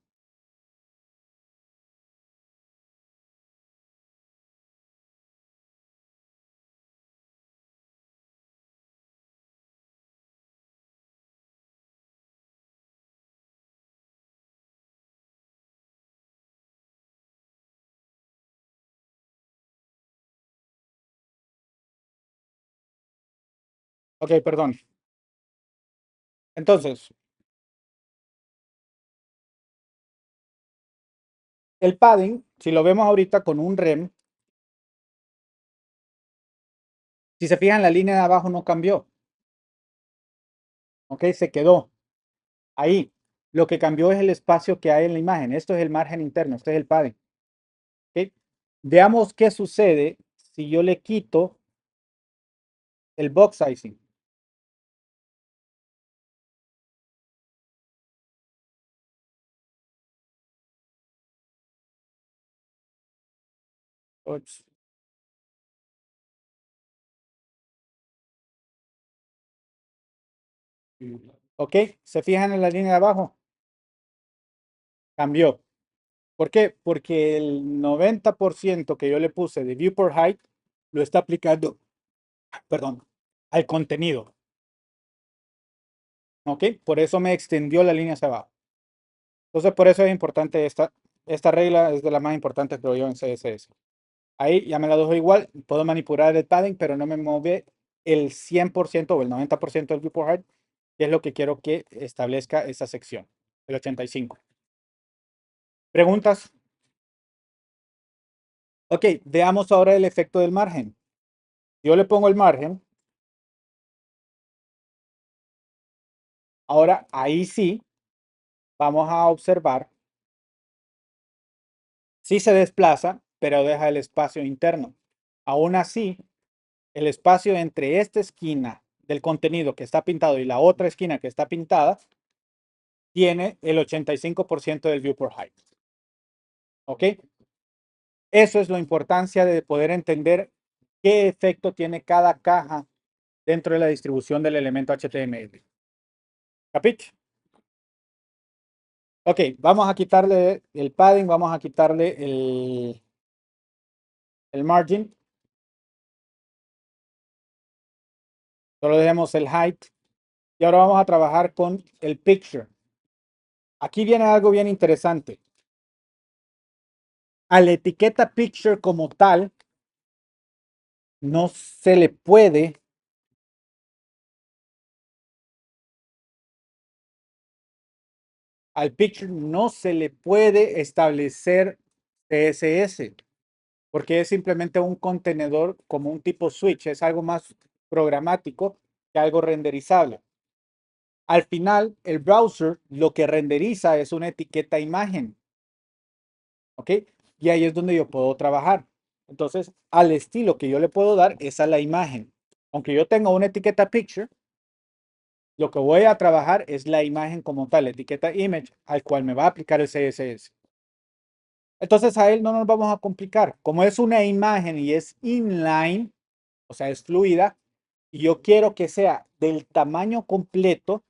Ok, perdón. Entonces, el padding, si lo vemos ahorita con un REM, si se fijan, la línea de abajo no cambió. Ok, se quedó ahí. Lo que cambió es el espacio que hay en la imagen. Esto es el margen interno, este es el padding. ¿Ok? Veamos qué sucede si yo le quito el box sizing. Ups. Ok, se fijan en la línea de abajo, cambió. ¿Por qué? Porque el 90% que yo le puse de viewport height lo está aplicando, perdón, al contenido. ¿Ok? Por eso me extendió la línea hacia abajo. Entonces, por eso es importante esta regla, es de las más importantes, creo yo, en CSS. Ahí ya me la dejo igual, puedo manipular el padding, pero no me mueve el 100% o el 90% del viewport height, que es lo que quiero que establezca esa sección, el 85. ¿Preguntas? Ok, veamos ahora el efecto del margen. Yo le pongo el margen. Ahora, ahí sí, vamos a observar si se desplaza, pero deja el espacio interno. Aún así, el espacio entre esta esquina del contenido que está pintado y la otra esquina que está pintada tiene el 85% del viewport height. ¿Ok? Eso es la importancia de poder entender qué efecto tiene cada caja dentro de la distribución del elemento HTML. ¿Capite? Ok, vamos a quitarle el padding, vamos a quitarle el margin. Solo dejemos el height. Y ahora vamos a trabajar con el picture. Aquí viene algo bien interesante. A la etiqueta picture como tal, no se le puede al picture no se le puede establecer CSS, porque es simplemente un contenedor como un tipo switch, es algo más programático que algo renderizable. Al final, el browser lo que renderiza es una etiqueta imagen, ¿ok? Y ahí es donde yo puedo trabajar. Entonces, al estilo que yo le puedo dar es a la imagen. Aunque yo tenga una etiqueta picture, lo que voy a trabajar es la imagen como tal, la etiqueta image, al cual me va a aplicar el CSS. Entonces a él no nos vamos a complicar. Como es una imagen y es inline, o sea, es fluida, y yo quiero que sea del tamaño completo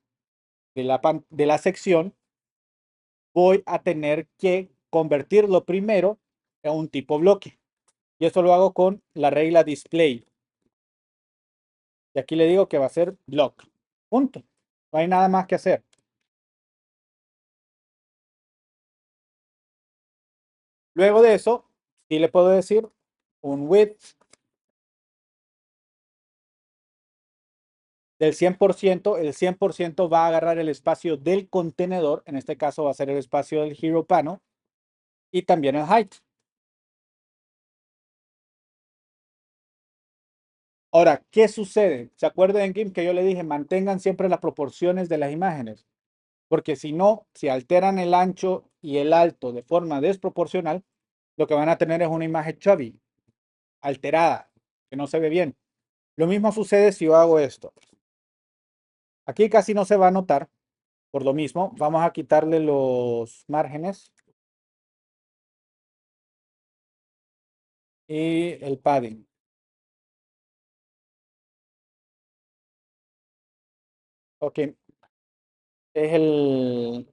de la sección, voy a tener que convertirlo primero en un tipo bloque. Y esto lo hago con la regla display. Y aquí le digo que va a ser block. Punto. No hay nada más que hacer. Luego de eso, sí le puedo decir un width del 100%. El 100% va a agarrar el espacio del contenedor. En este caso va a ser el espacio del Hero Panel. Y también el height. Ahora, ¿qué sucede? ¿Se acuerdan, Kim, que yo le dije mantengan siempre las proporciones de las imágenes? Porque si no, si alteran el ancho y el alto de forma desproporcional, lo que van a tener es una imagen chubby, alterada, que no se ve bien. Lo mismo sucede si yo hago esto. Aquí casi no se va a notar, por lo mismo, vamos a quitarle los márgenes y el padding. Ok, es el...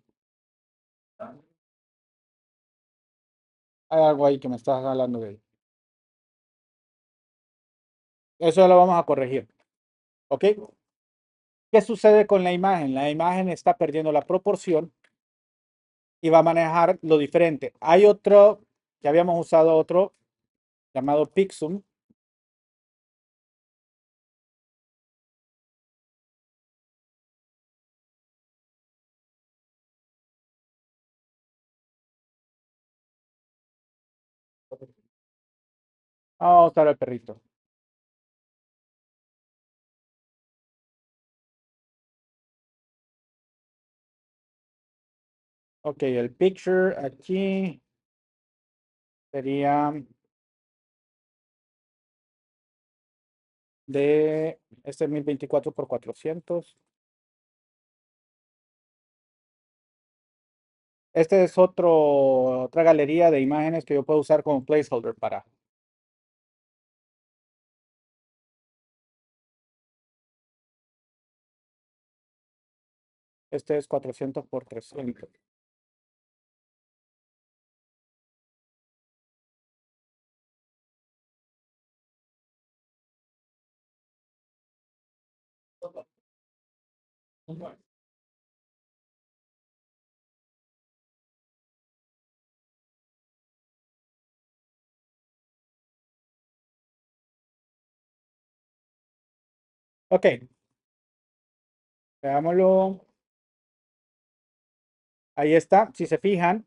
Hay algo ahí que me estás hablando de. Eso lo vamos a corregir. ¿Ok? ¿Qué sucede con la imagen? La imagen está perdiendo la proporción y va a manejar lo diferente. Hay otro, que habíamos usado otro llamado Pixum. Vamos a usar el perrito. Ok, el picture aquí sería de este 1024 por 400. Este es otra galería de imágenes que yo puedo usar como placeholder para. Este es 400 por 300. Ok, veámoslo. Ahí está. Si se fijan,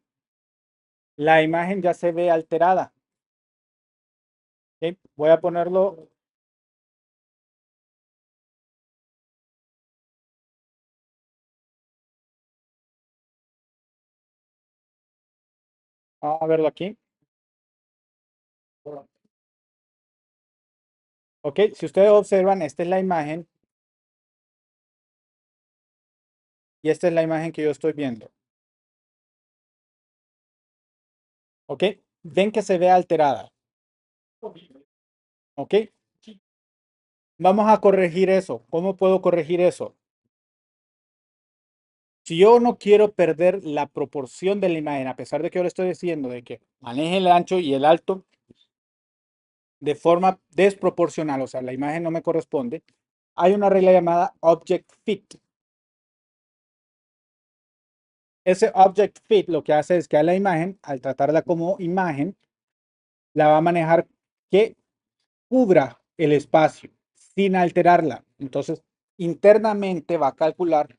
la imagen ya se ve alterada. Ok, voy a ponerlo Vamos a verlo aquí. Ok, si ustedes observan, esta es la imagen y esta es la imagen que yo estoy viendo. Ok, ven que se ve alterada. Ok, vamos a corregir eso. ¿Cómo puedo corregir eso? Si yo no quiero perder la proporción de la imagen, a pesar de que yo le estoy diciendo de que maneje el ancho y el alto de forma desproporcional, o sea, la imagen no me corresponde, hay una regla llamada Object Fit. Ese Object Fit lo que hace es que a la imagen, al tratarla como imagen, la va a manejar que cubra el espacio sin alterarla. Entonces, internamente va a calcular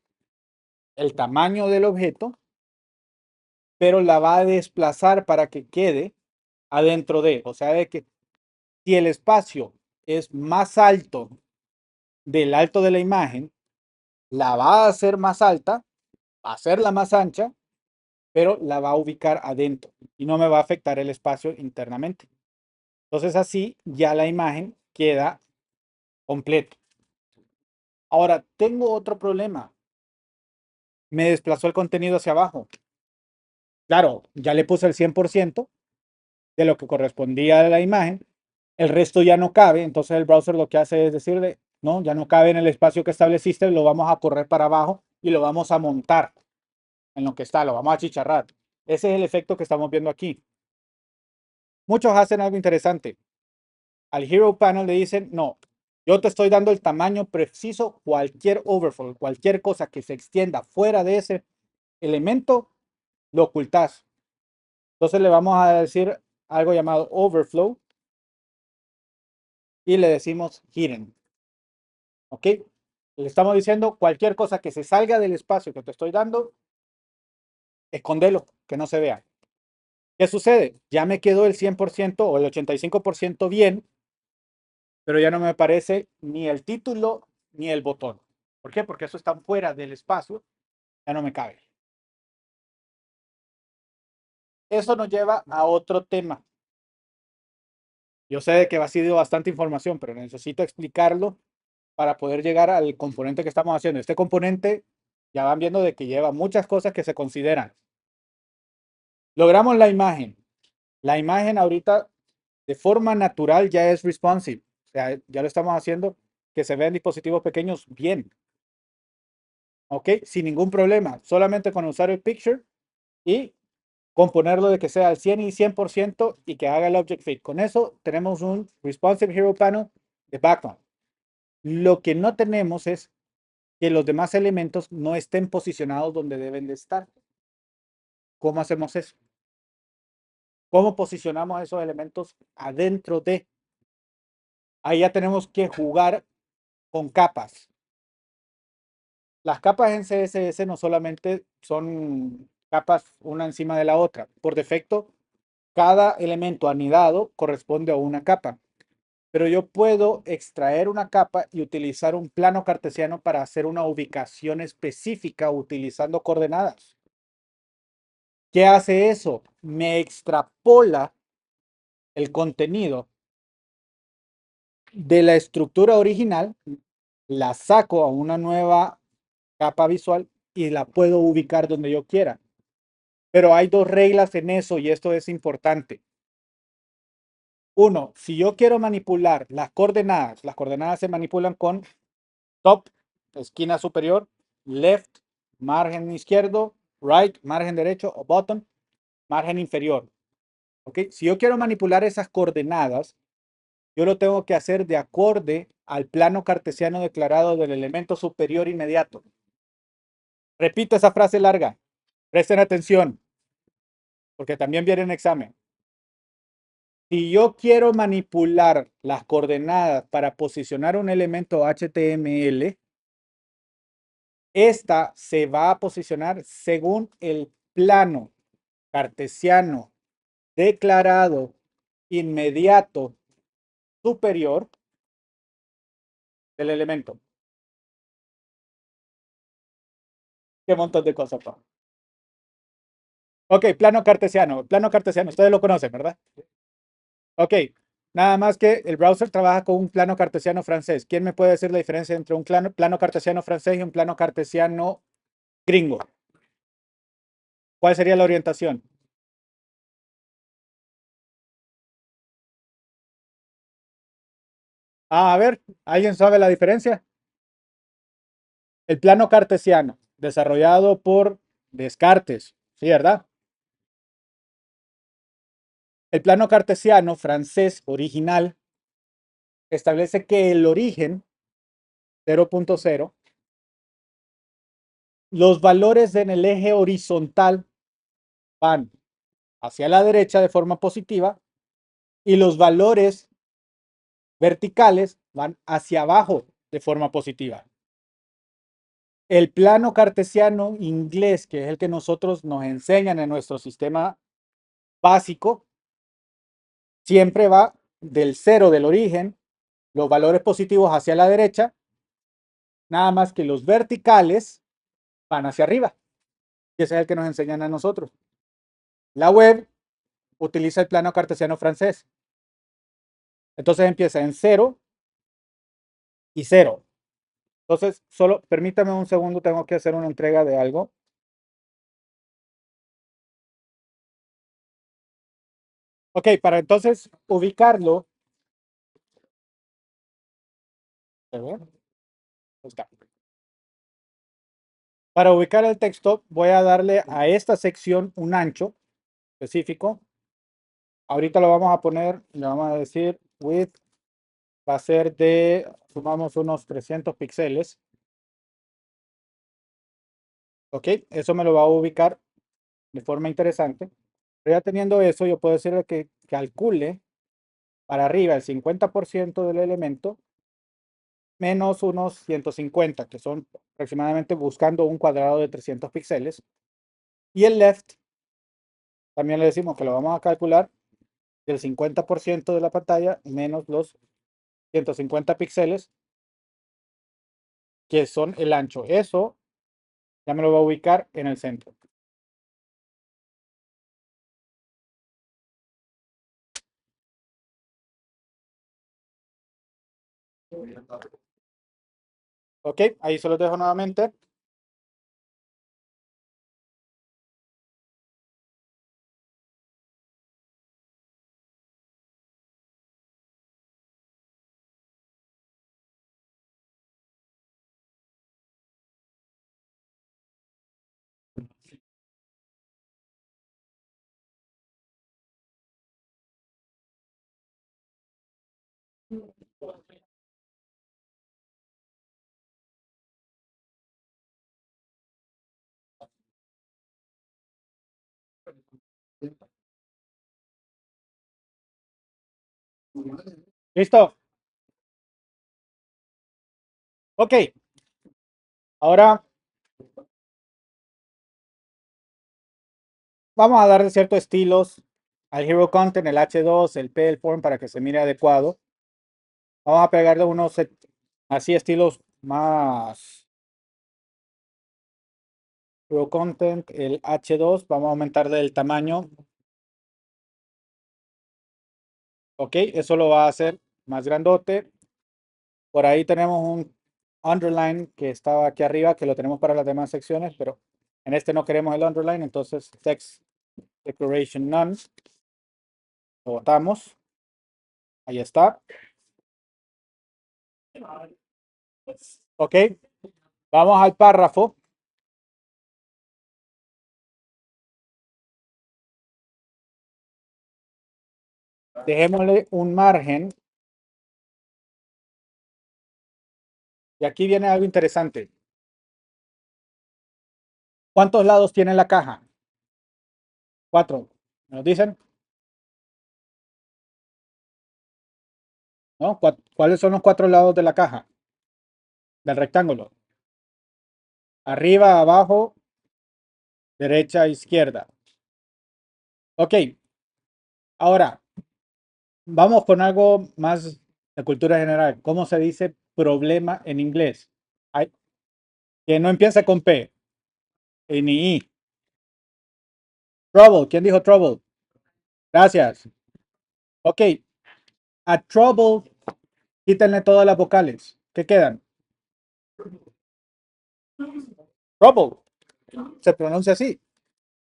el tamaño del objeto, pero la va a desplazar para que quede adentro de, o sea, de que si el espacio es más alto del alto de la imagen, la va a hacer más alta, va a hacerla más ancha, pero la va a ubicar adentro y no me va a afectar el espacio internamente. Entonces así ya la imagen queda completa. Ahora, tengo otro problema. Me desplazó el contenido hacia abajo. Claro, ya le puse el 100% de lo que correspondía a la imagen. El resto ya no cabe. Entonces el browser lo que hace es decirle, no, ya no cabe en el espacio que estableciste, lo vamos a correr para abajo y lo vamos a montar en lo que está, lo vamos a chicharrar. Ese es el efecto que estamos viendo aquí. Muchos hacen algo interesante. Al Hero Panel le dicen, no, yo te estoy dando el tamaño preciso, cualquier overflow, cualquier cosa que se extienda fuera de ese elemento, lo ocultas. Entonces le vamos a decir algo llamado overflow y le decimos hidden. ¿Ok? Le estamos diciendo cualquier cosa que se salga del espacio que te estoy dando, escondelo, que no se vea. ¿Qué sucede? Ya me quedó el 100% o el 85% bien, pero ya no me aparece ni el título ni el botón. ¿Por qué? Porque eso está fuera del espacio, ya no me cabe. Eso nos lleva a otro tema. Yo sé que ha sido bastante información, pero necesito explicarlo para poder llegar al componente que estamos haciendo. Este componente ya van viendo de que lleva muchas cosas que se consideran. Logramos la imagen. La imagen ahorita de forma natural ya es responsive. O sea, ya lo estamos haciendo que se vean dispositivos pequeños bien. ¿Ok? Sin ningún problema. Solamente con usar el picture y componerlo de que sea al 100 y 100% y que haga el object fit. Con eso tenemos un responsive hero panel de background. Lo que no tenemos es que los demás elementos no estén posicionados donde deben de estar. ¿Cómo hacemos eso? ¿Cómo posicionamos esos elementos adentro de? Ahí ya tenemos que jugar con capas. Las capas en CSS no solamente son capas una encima de la otra. Por defecto, cada elemento anidado corresponde a una capa. Pero yo puedo extraer una capa y utilizar un plano cartesiano para hacer una ubicación específica utilizando coordenadas. ¿Qué hace eso? Me extrapola el contenido de la estructura original, la saco a una nueva capa visual y la puedo ubicar donde yo quiera. Pero hay dos reglas en eso y esto es importante. Uno, si yo quiero manipular las coordenadas se manipulan con top, esquina superior, left, margen izquierdo, right, margen derecho o bottom, margen inferior. ¿Ok? Si yo quiero manipular esas coordenadas, yo lo tengo que hacer de acorde al plano cartesiano declarado del elemento superior inmediato. Repito esa frase larga. Presten atención, porque también viene en examen. Si yo quiero manipular las coordenadas para posicionar un elemento HTML, esta se va a posicionar según el plano cartesiano declarado inmediato superior del elemento. Qué montón de cosas, pa. Ok, plano cartesiano. Plano cartesiano, ustedes lo conocen, ¿verdad? Ok, nada más que el browser trabaja con un plano cartesiano francés. ¿Quién me puede decir la diferencia entre un plano cartesiano francés y un plano cartesiano gringo? ¿Cuál sería la orientación? Ah, a ver, ¿alguien sabe la diferencia? El plano cartesiano, desarrollado por Descartes, ¿sí, verdad? El plano cartesiano francés original establece que el origen 0.0, los valores en el eje horizontal van hacia la derecha de forma positiva y los valores verticales van hacia abajo de forma positiva. El plano cartesiano inglés, que es el que nosotros nos enseñan en nuestro sistema básico, siempre va del cero del origen, los valores positivos hacia la derecha, nada más que los verticales van hacia arriba, y ese es el que nos enseñan a nosotros. La web utiliza el plano cartesiano francés. Entonces empieza en cero y cero. Entonces, solo permítame un segundo, tengo que hacer una entrega de algo. Ok, para entonces ubicarlo, a ver, está. Para ubicar el texto, voy a darle a esta sección un ancho específico. Ahorita lo vamos a poner, le vamos a decir width, va a ser de, sumamos unos 300 píxeles. Ok, eso me lo va a ubicar de forma interesante. Pero ya teniendo eso, yo puedo decirle que calcule para arriba el 50% del elemento menos unos 150, que son aproximadamente buscando un cuadrado de 300 píxeles. Y el left, también le decimos que lo vamos a calcular del 50% de la pantalla menos los 150 píxeles, que son el ancho. Eso ya me lo va a ubicar en el centro. Ok, ahí se los dejo nuevamente. ¿Listo? Ok, ahora vamos a darle ciertos estilos al Hero Content, el H2, el P, el Form para que se mire adecuado. Vamos a pegarle unos así estilos más Hero Content, el H2. Vamos a aumentarle el tamaño. Ok, eso lo va a hacer más grandote. Por ahí tenemos un underline que estaba aquí arriba, que lo tenemos para las demás secciones, pero en este no queremos el underline, entonces text declaration none. Lo botamos. Ahí está. Ok, vamos al párrafo. Dejémosle un margen. Y aquí viene algo interesante. ¿Cuántos lados tiene la caja? 4. ¿Nos dicen? ¿No? ¿Cuáles son los 4 lados de la caja? Del rectángulo. Arriba, abajo, derecha, izquierda. Ok. Ahora, vamos con algo más de cultura general. ¿Cómo se dice problema en inglés? Ay, que no empieza con P ni I. Trouble. ¿Quién dijo trouble? Gracias. Ok. A trouble, quítenle todas las vocales. ¿Qué quedan? Trouble. Se pronuncia así.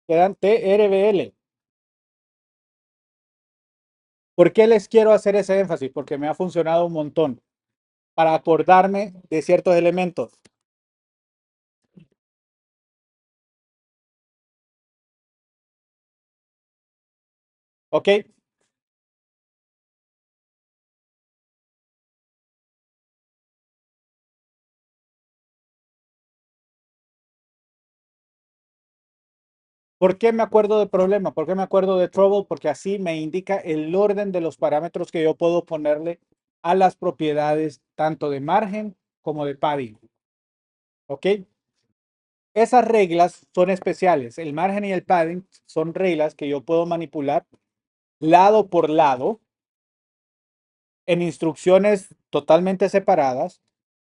Quedan TRBL. ¿Por qué les quiero hacer ese énfasis? Porque me ha funcionado un montón para acordarme de ciertos elementos. ¿Ok? ¿Por qué me acuerdo de problema? ¿Por qué me acuerdo de trouble? Porque así me indica el orden de los parámetros que yo puedo ponerle a las propiedades tanto de margen como de padding. ¿Ok? Esas reglas son especiales. El margen y el padding son reglas que yo puedo manipular lado por lado en instrucciones totalmente separadas,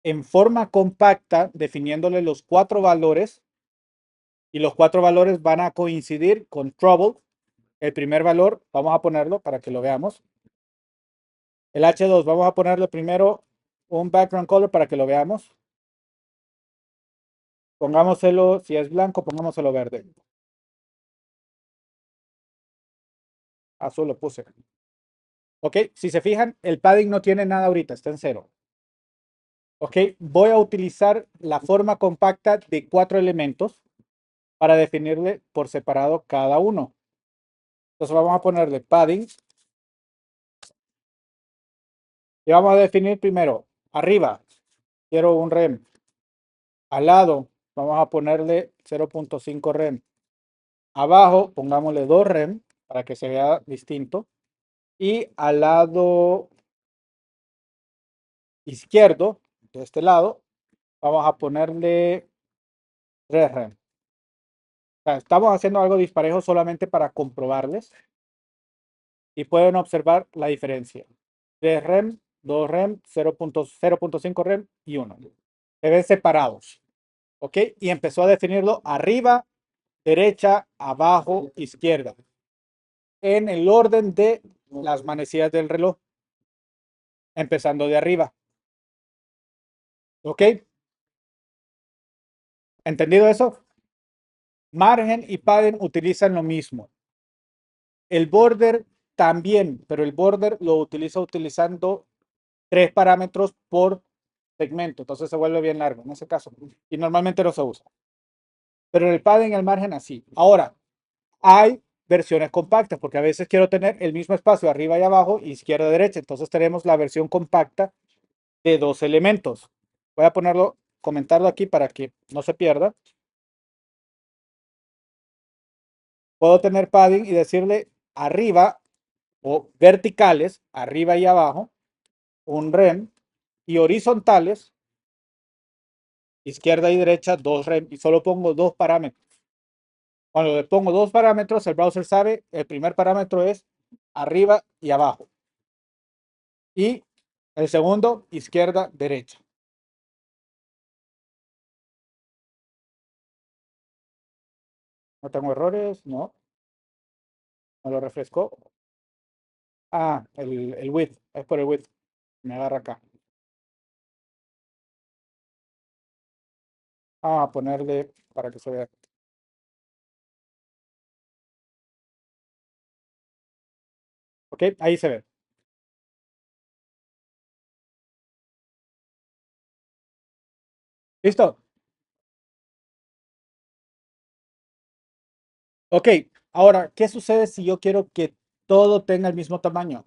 en forma compacta, definiéndole los cuatro valores, y los cuatro valores van a coincidir con trouble. El primer valor, vamos a ponerlo para que lo veamos. El H2, vamos a ponerle primero un background color para que lo veamos. Pongámoselo, si es blanco, pongámoselo verde. Azul lo puse. Ok, si se fijan, el padding no tiene nada ahorita, está en cero. Ok, voy a utilizar la forma compacta de cuatro elementos para definirle por separado cada uno. Entonces vamos a ponerle padding y vamos a definir primero arriba, quiero un rem. Al lado, vamos a ponerle 0.5 rem. Abajo, pongámosle 2 rem para que se vea distinto. Y al lado izquierdo, de este lado, vamos a ponerle 3 rem. O sea, estamos haciendo algo disparejo solamente para comprobarles y pueden observar la diferencia. 3 rem, 2 rem, 0.5 rem y 1. Se ven separados. ¿Ok? Y empezó a definirlo arriba, derecha, abajo, izquierda. En el orden de las manecillas del reloj. Empezando de arriba. ¿Ok? ¿Entendido eso? Margen y padding utilizan lo mismo. El border también, pero el border lo utiliza utilizando 3 parámetros por segmento. Entonces se vuelve bien largo en ese caso. Y normalmente no se usa. Pero en el padding, el margen así. Ahora, hay versiones compactas, porque a veces quiero tener el mismo espacio arriba y abajo, izquierda y derecha. Entonces tenemos la versión compacta de 2 elementos. Voy a ponerlo, comentarlo aquí para que no se pierda. Puedo tener padding y decirle arriba o verticales, arriba y abajo, un rem, y horizontales, izquierda y derecha, 2 rem, y solo pongo 2 parámetros. Cuando le pongo 2 parámetros, el browser sabe, el primer parámetro es arriba y abajo. Y el segundo, izquierda, derecha. No tengo errores, no. Me lo refrescó. Ah, el width, es por el width. Me agarra acá. Vamos a ponerle para que se vea. Ok, ahí se ve. ¿Listo? Ok, ahora, ¿qué sucede si yo quiero que todo tenga el mismo tamaño?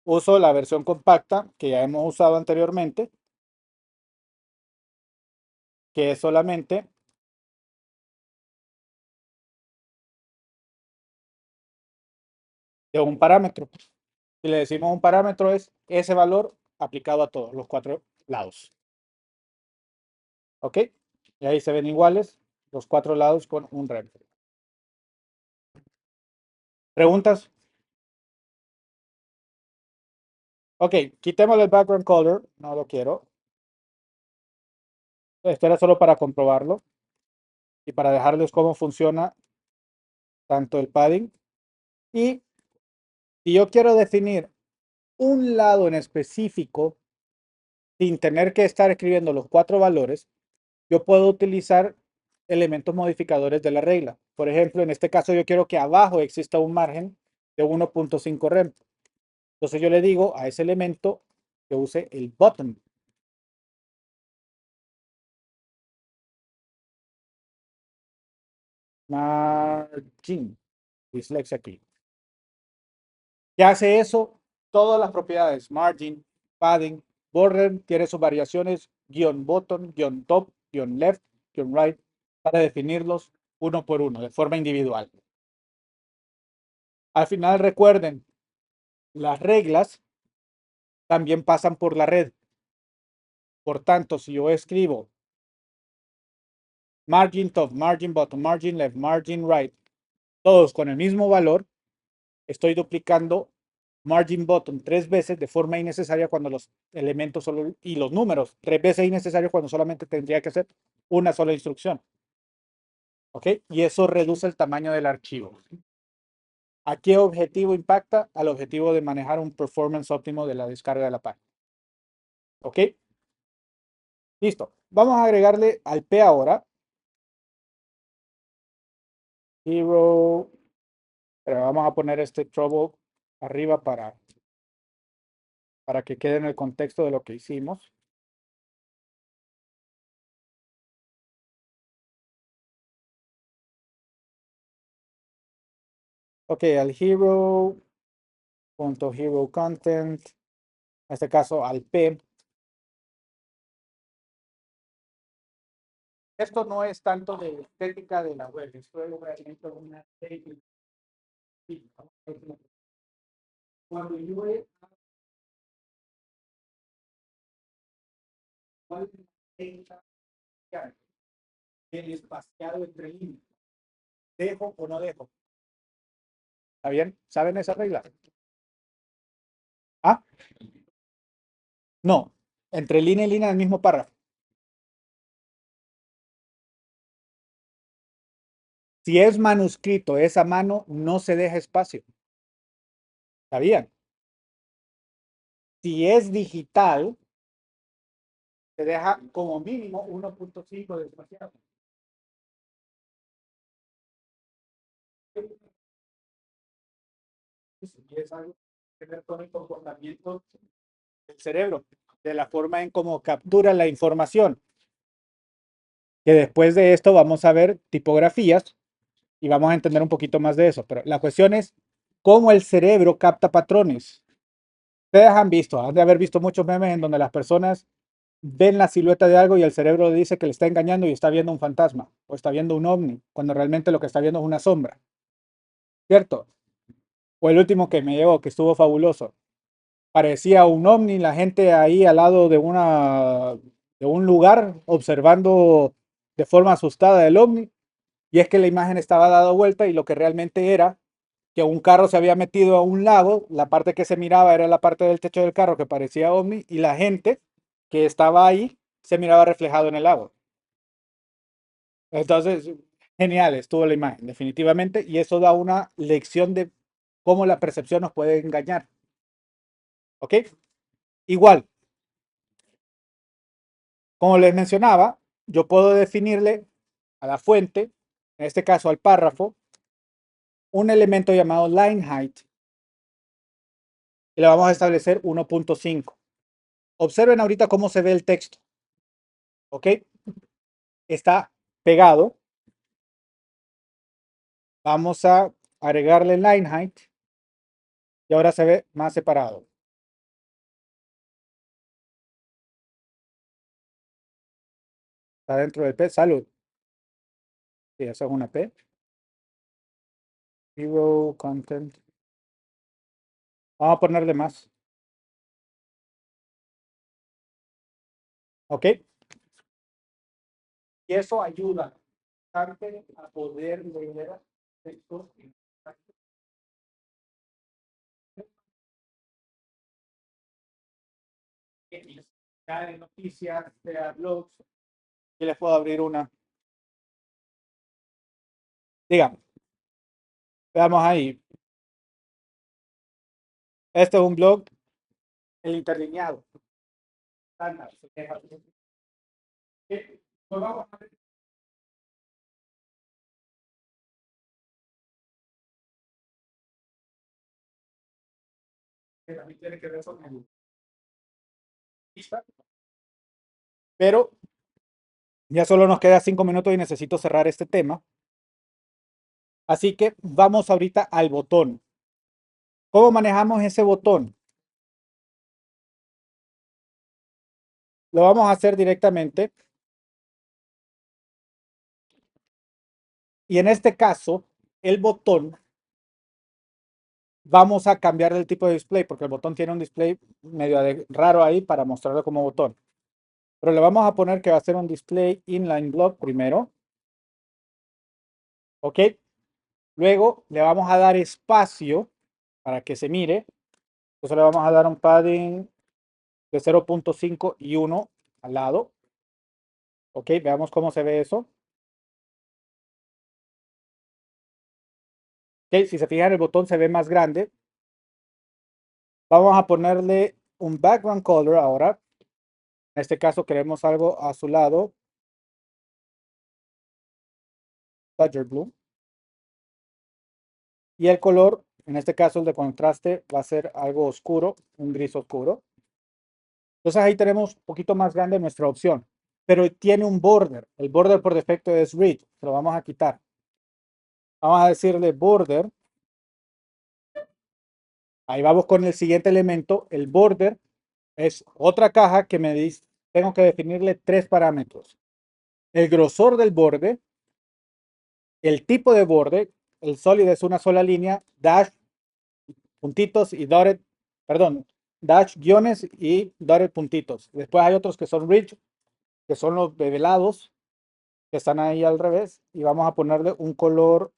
Uso la versión compacta que ya hemos usado anteriormente, que es solamente de un parámetro. Si le decimos un parámetro es ese valor aplicado a todos los cuatro lados. ¿Ok? Y ahí se ven iguales los cuatro lados con un rem. ¿Preguntas? Ok, quitemos el background color. No lo quiero. Esto era solo para comprobarlo y para dejarles cómo funciona tanto el padding. Y si yo quiero definir un lado en específico sin tener que estar escribiendo los cuatro valores, yo puedo utilizar elementos modificadores de la regla. Por ejemplo, en este caso yo quiero que abajo exista un margen de 1.5 rem. Entonces yo le digo a ese elemento que use el button. Margin. Dislexia aquí. ¿Qué hace eso? Todas las propiedades, margin, padding, border, tiene sus variaciones, guión bottom, guión top, guión left, guión right, para definirlos uno por uno, de forma individual. Al final recuerden, las reglas también pasan por la red. Por tanto, si yo escribo margin top, margin bottom, margin left, margin right, todos con el mismo valor, estoy duplicando margin bottom tres veces de forma innecesaria cuando los elementos solo y los números tres veces innecesarios cuando solamente tendría que hacer una sola instrucción. ¿Ok? Y eso reduce el tamaño del archivo. ¿A qué objetivo impacta? Al objetivo de manejar un performance óptimo de la descarga de la página. ¿Ok? Listo. Vamos a agregarle al P ahora. Hero. Pero vamos a poner este trouble arriba para que quede en el contexto de lo que hicimos. Ok, al hero, punto hero content, en este caso al P. Esto no es tanto de estética de la web, esto es realmente una técnica. Cuando yo el espaciado entre líneas, dejo o no dejo. ¿Está bien? ¿Saben esa regla? Ah, no, entre línea y línea del mismo párrafo. Si es manuscrito, esa mano no se deja espacio. ¿Sabían? Si es digital, se deja como mínimo 1.5 de espaciado. Y es algo que ver con el comportamiento del cerebro, de la forma en cómo captura la información. Que después de esto vamos a ver tipografías y vamos a entender un poquito más de eso. Pero la cuestión es cómo el cerebro capta patrones. Ustedes han de haber visto muchos memes en donde las personas ven la silueta de algo y el cerebro le dice que le está engañando y está viendo un fantasma o está viendo un ovni, cuando realmente lo que está viendo es una sombra, ¿cierto? O el último que me llegó, que estuvo fabuloso. Parecía un ovni, la gente ahí al lado de un lugar observando de forma asustada el ovni, y es que la imagen estaba dada vuelta y lo que realmente era que un carro se había metido a un lago, la parte que se miraba era la parte del techo del carro que parecía ovni y la gente que estaba ahí se miraba reflejado en el lago. Entonces, genial, estuvo la imagen, definitivamente, y eso da una lección de cómo la percepción nos puede engañar. ¿Ok? Igual, como les mencionaba, yo puedo definirle a la fuente, en este caso al párrafo, un elemento llamado line height y le vamos a establecer 1.5. Observen ahorita cómo se ve el texto. ¿Ok? Está pegado. Vamos a agregarle line height y ahora se ve más separado. Está dentro del P. Salud. Sí, eso es una P. Hero content. Vamos a ponerle más. ¿Ok? Y eso ayuda bastante a poder leer textos sea de noticias, sea blogs, Y les puedo abrir una. Digamos, veamos ahí. Este es un blog, el interlineado. Estándar. Pues vamos a ver que también tiene que ver con el lista. Pero ya solo nos queda 5 minutos y necesito cerrar este tema. Así que vamos ahorita al botón. ¿Cómo manejamos ese botón? Lo vamos a hacer directamente. Y en este caso, el botón, vamos a cambiar el tipo de display, porque el botón tiene un display medio raro ahí para mostrarlo como botón. Pero le vamos a poner que va a ser un display inline block primero. ¿Ok? Luego le vamos a dar espacio para que se mire. Entonces le vamos a dar un padding de 0.5 y 1 al lado. ¿Ok? Veamos cómo se ve eso. ¿Ok? Si se fijan, el botón se ve más grande. Vamos a ponerle un background color ahora. En este caso queremos algo azulado. Badger Blue. Y el color, en este caso el de contraste, va a ser algo oscuro, un gris oscuro. Entonces ahí tenemos un poquito más grande nuestra opción. Pero tiene un border. El border por defecto es red. Lo vamos a quitar. Vamos a decirle border. Ahí vamos con el siguiente elemento. El border es otra caja que me dice, tengo que definirle tres parámetros. El grosor del borde, el tipo de borde, el solid es una sola línea, dash, puntitos y dotted, perdón, dash, guiones y dotted puntitos. Después hay otros que son ridge, que son los bevelados, que están ahí al revés, y vamos a ponerle un color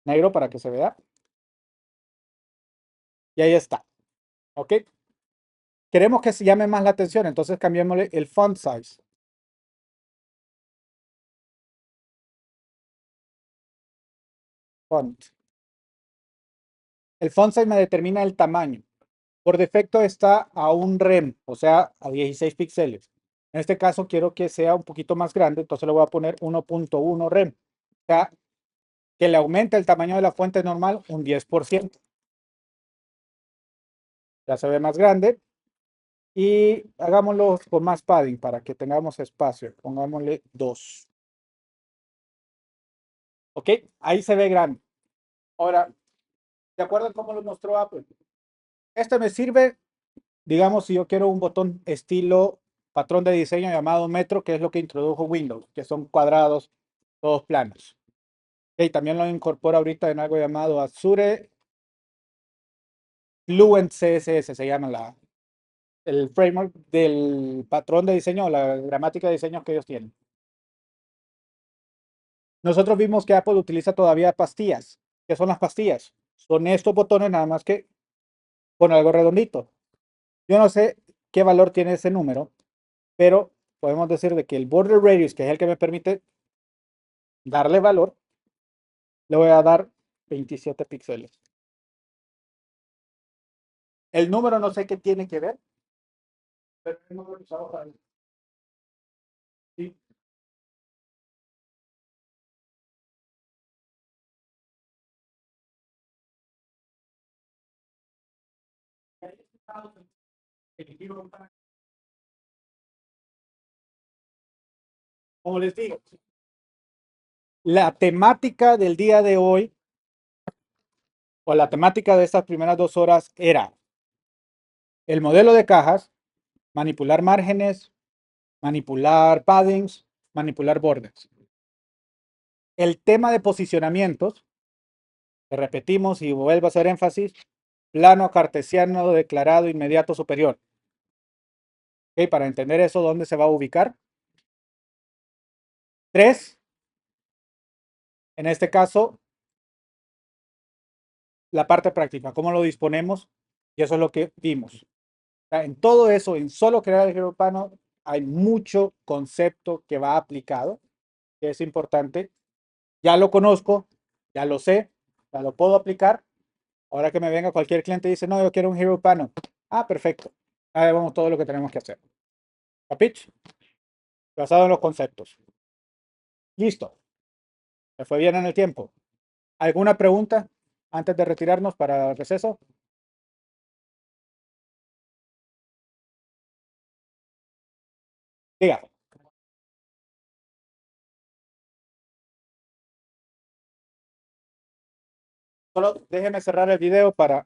negro para que se vea. Y ahí está. ¿Ok? Queremos que se llame más la atención, entonces cambiémosle el font size. Font. El font size me determina el tamaño. Por defecto está a un rem, o sea, a 16 píxeles. En este caso quiero que sea un poquito más grande, entonces le voy a poner 1.1 rem. O sea, que le aumente el tamaño de la fuente normal un 10%. Ya se ve más grande. Y hagámoslo con más padding para que tengamos espacio. Pongámosle 2. ¿Ok? Ahí se ve grande. Ahora, ¿de acuerdo a cómo lo mostró Apple? Este me sirve, digamos, si yo quiero un botón estilo patrón de diseño llamado Metro, que es lo que introdujo Windows, que son cuadrados, todos planos. Y también lo incorpora ahorita en algo llamado Azure Fluent CSS, se llama el framework del patrón de diseño, la gramática de diseño que ellos tienen. Nosotros vimos que Apple utiliza todavía pastillas. ¿Qué son las pastillas? Son estos botones nada más que con algo redondito. Yo no sé qué valor tiene ese número, pero podemos decir de que el border radius, que es el que me permite darle valor, le voy a dar 27 píxeles. El número no sé qué tiene que ver, pero el número usado para sí. Como les digo, la temática del día de hoy, o la temática de estas primeras 2 horas, era el modelo de cajas, manipular márgenes, manipular paddings, manipular borders. El tema de posicionamientos, que repetimos y vuelvo a hacer énfasis, plano cartesiano declarado inmediato superior. ¿Okay? Para entender eso, ¿dónde se va a ubicar? 3, en este caso, la parte práctica, cómo lo disponemos, y eso es lo que vimos. En todo eso, en solo crear el Hero Panel, hay mucho concepto que va aplicado, que es importante. Ya lo conozco, ya lo sé, ya lo puedo aplicar. Ahora que me venga cualquier cliente y dice, no, yo quiero un Hero Panel. Ah, perfecto. Ahí vamos todo lo que tenemos que hacer. ¿Capich? Basado en los conceptos. Listo. Me fue bien en el tiempo. ¿Alguna pregunta antes de retirarnos para el receso? Diga. Solo déjeme cerrar el video para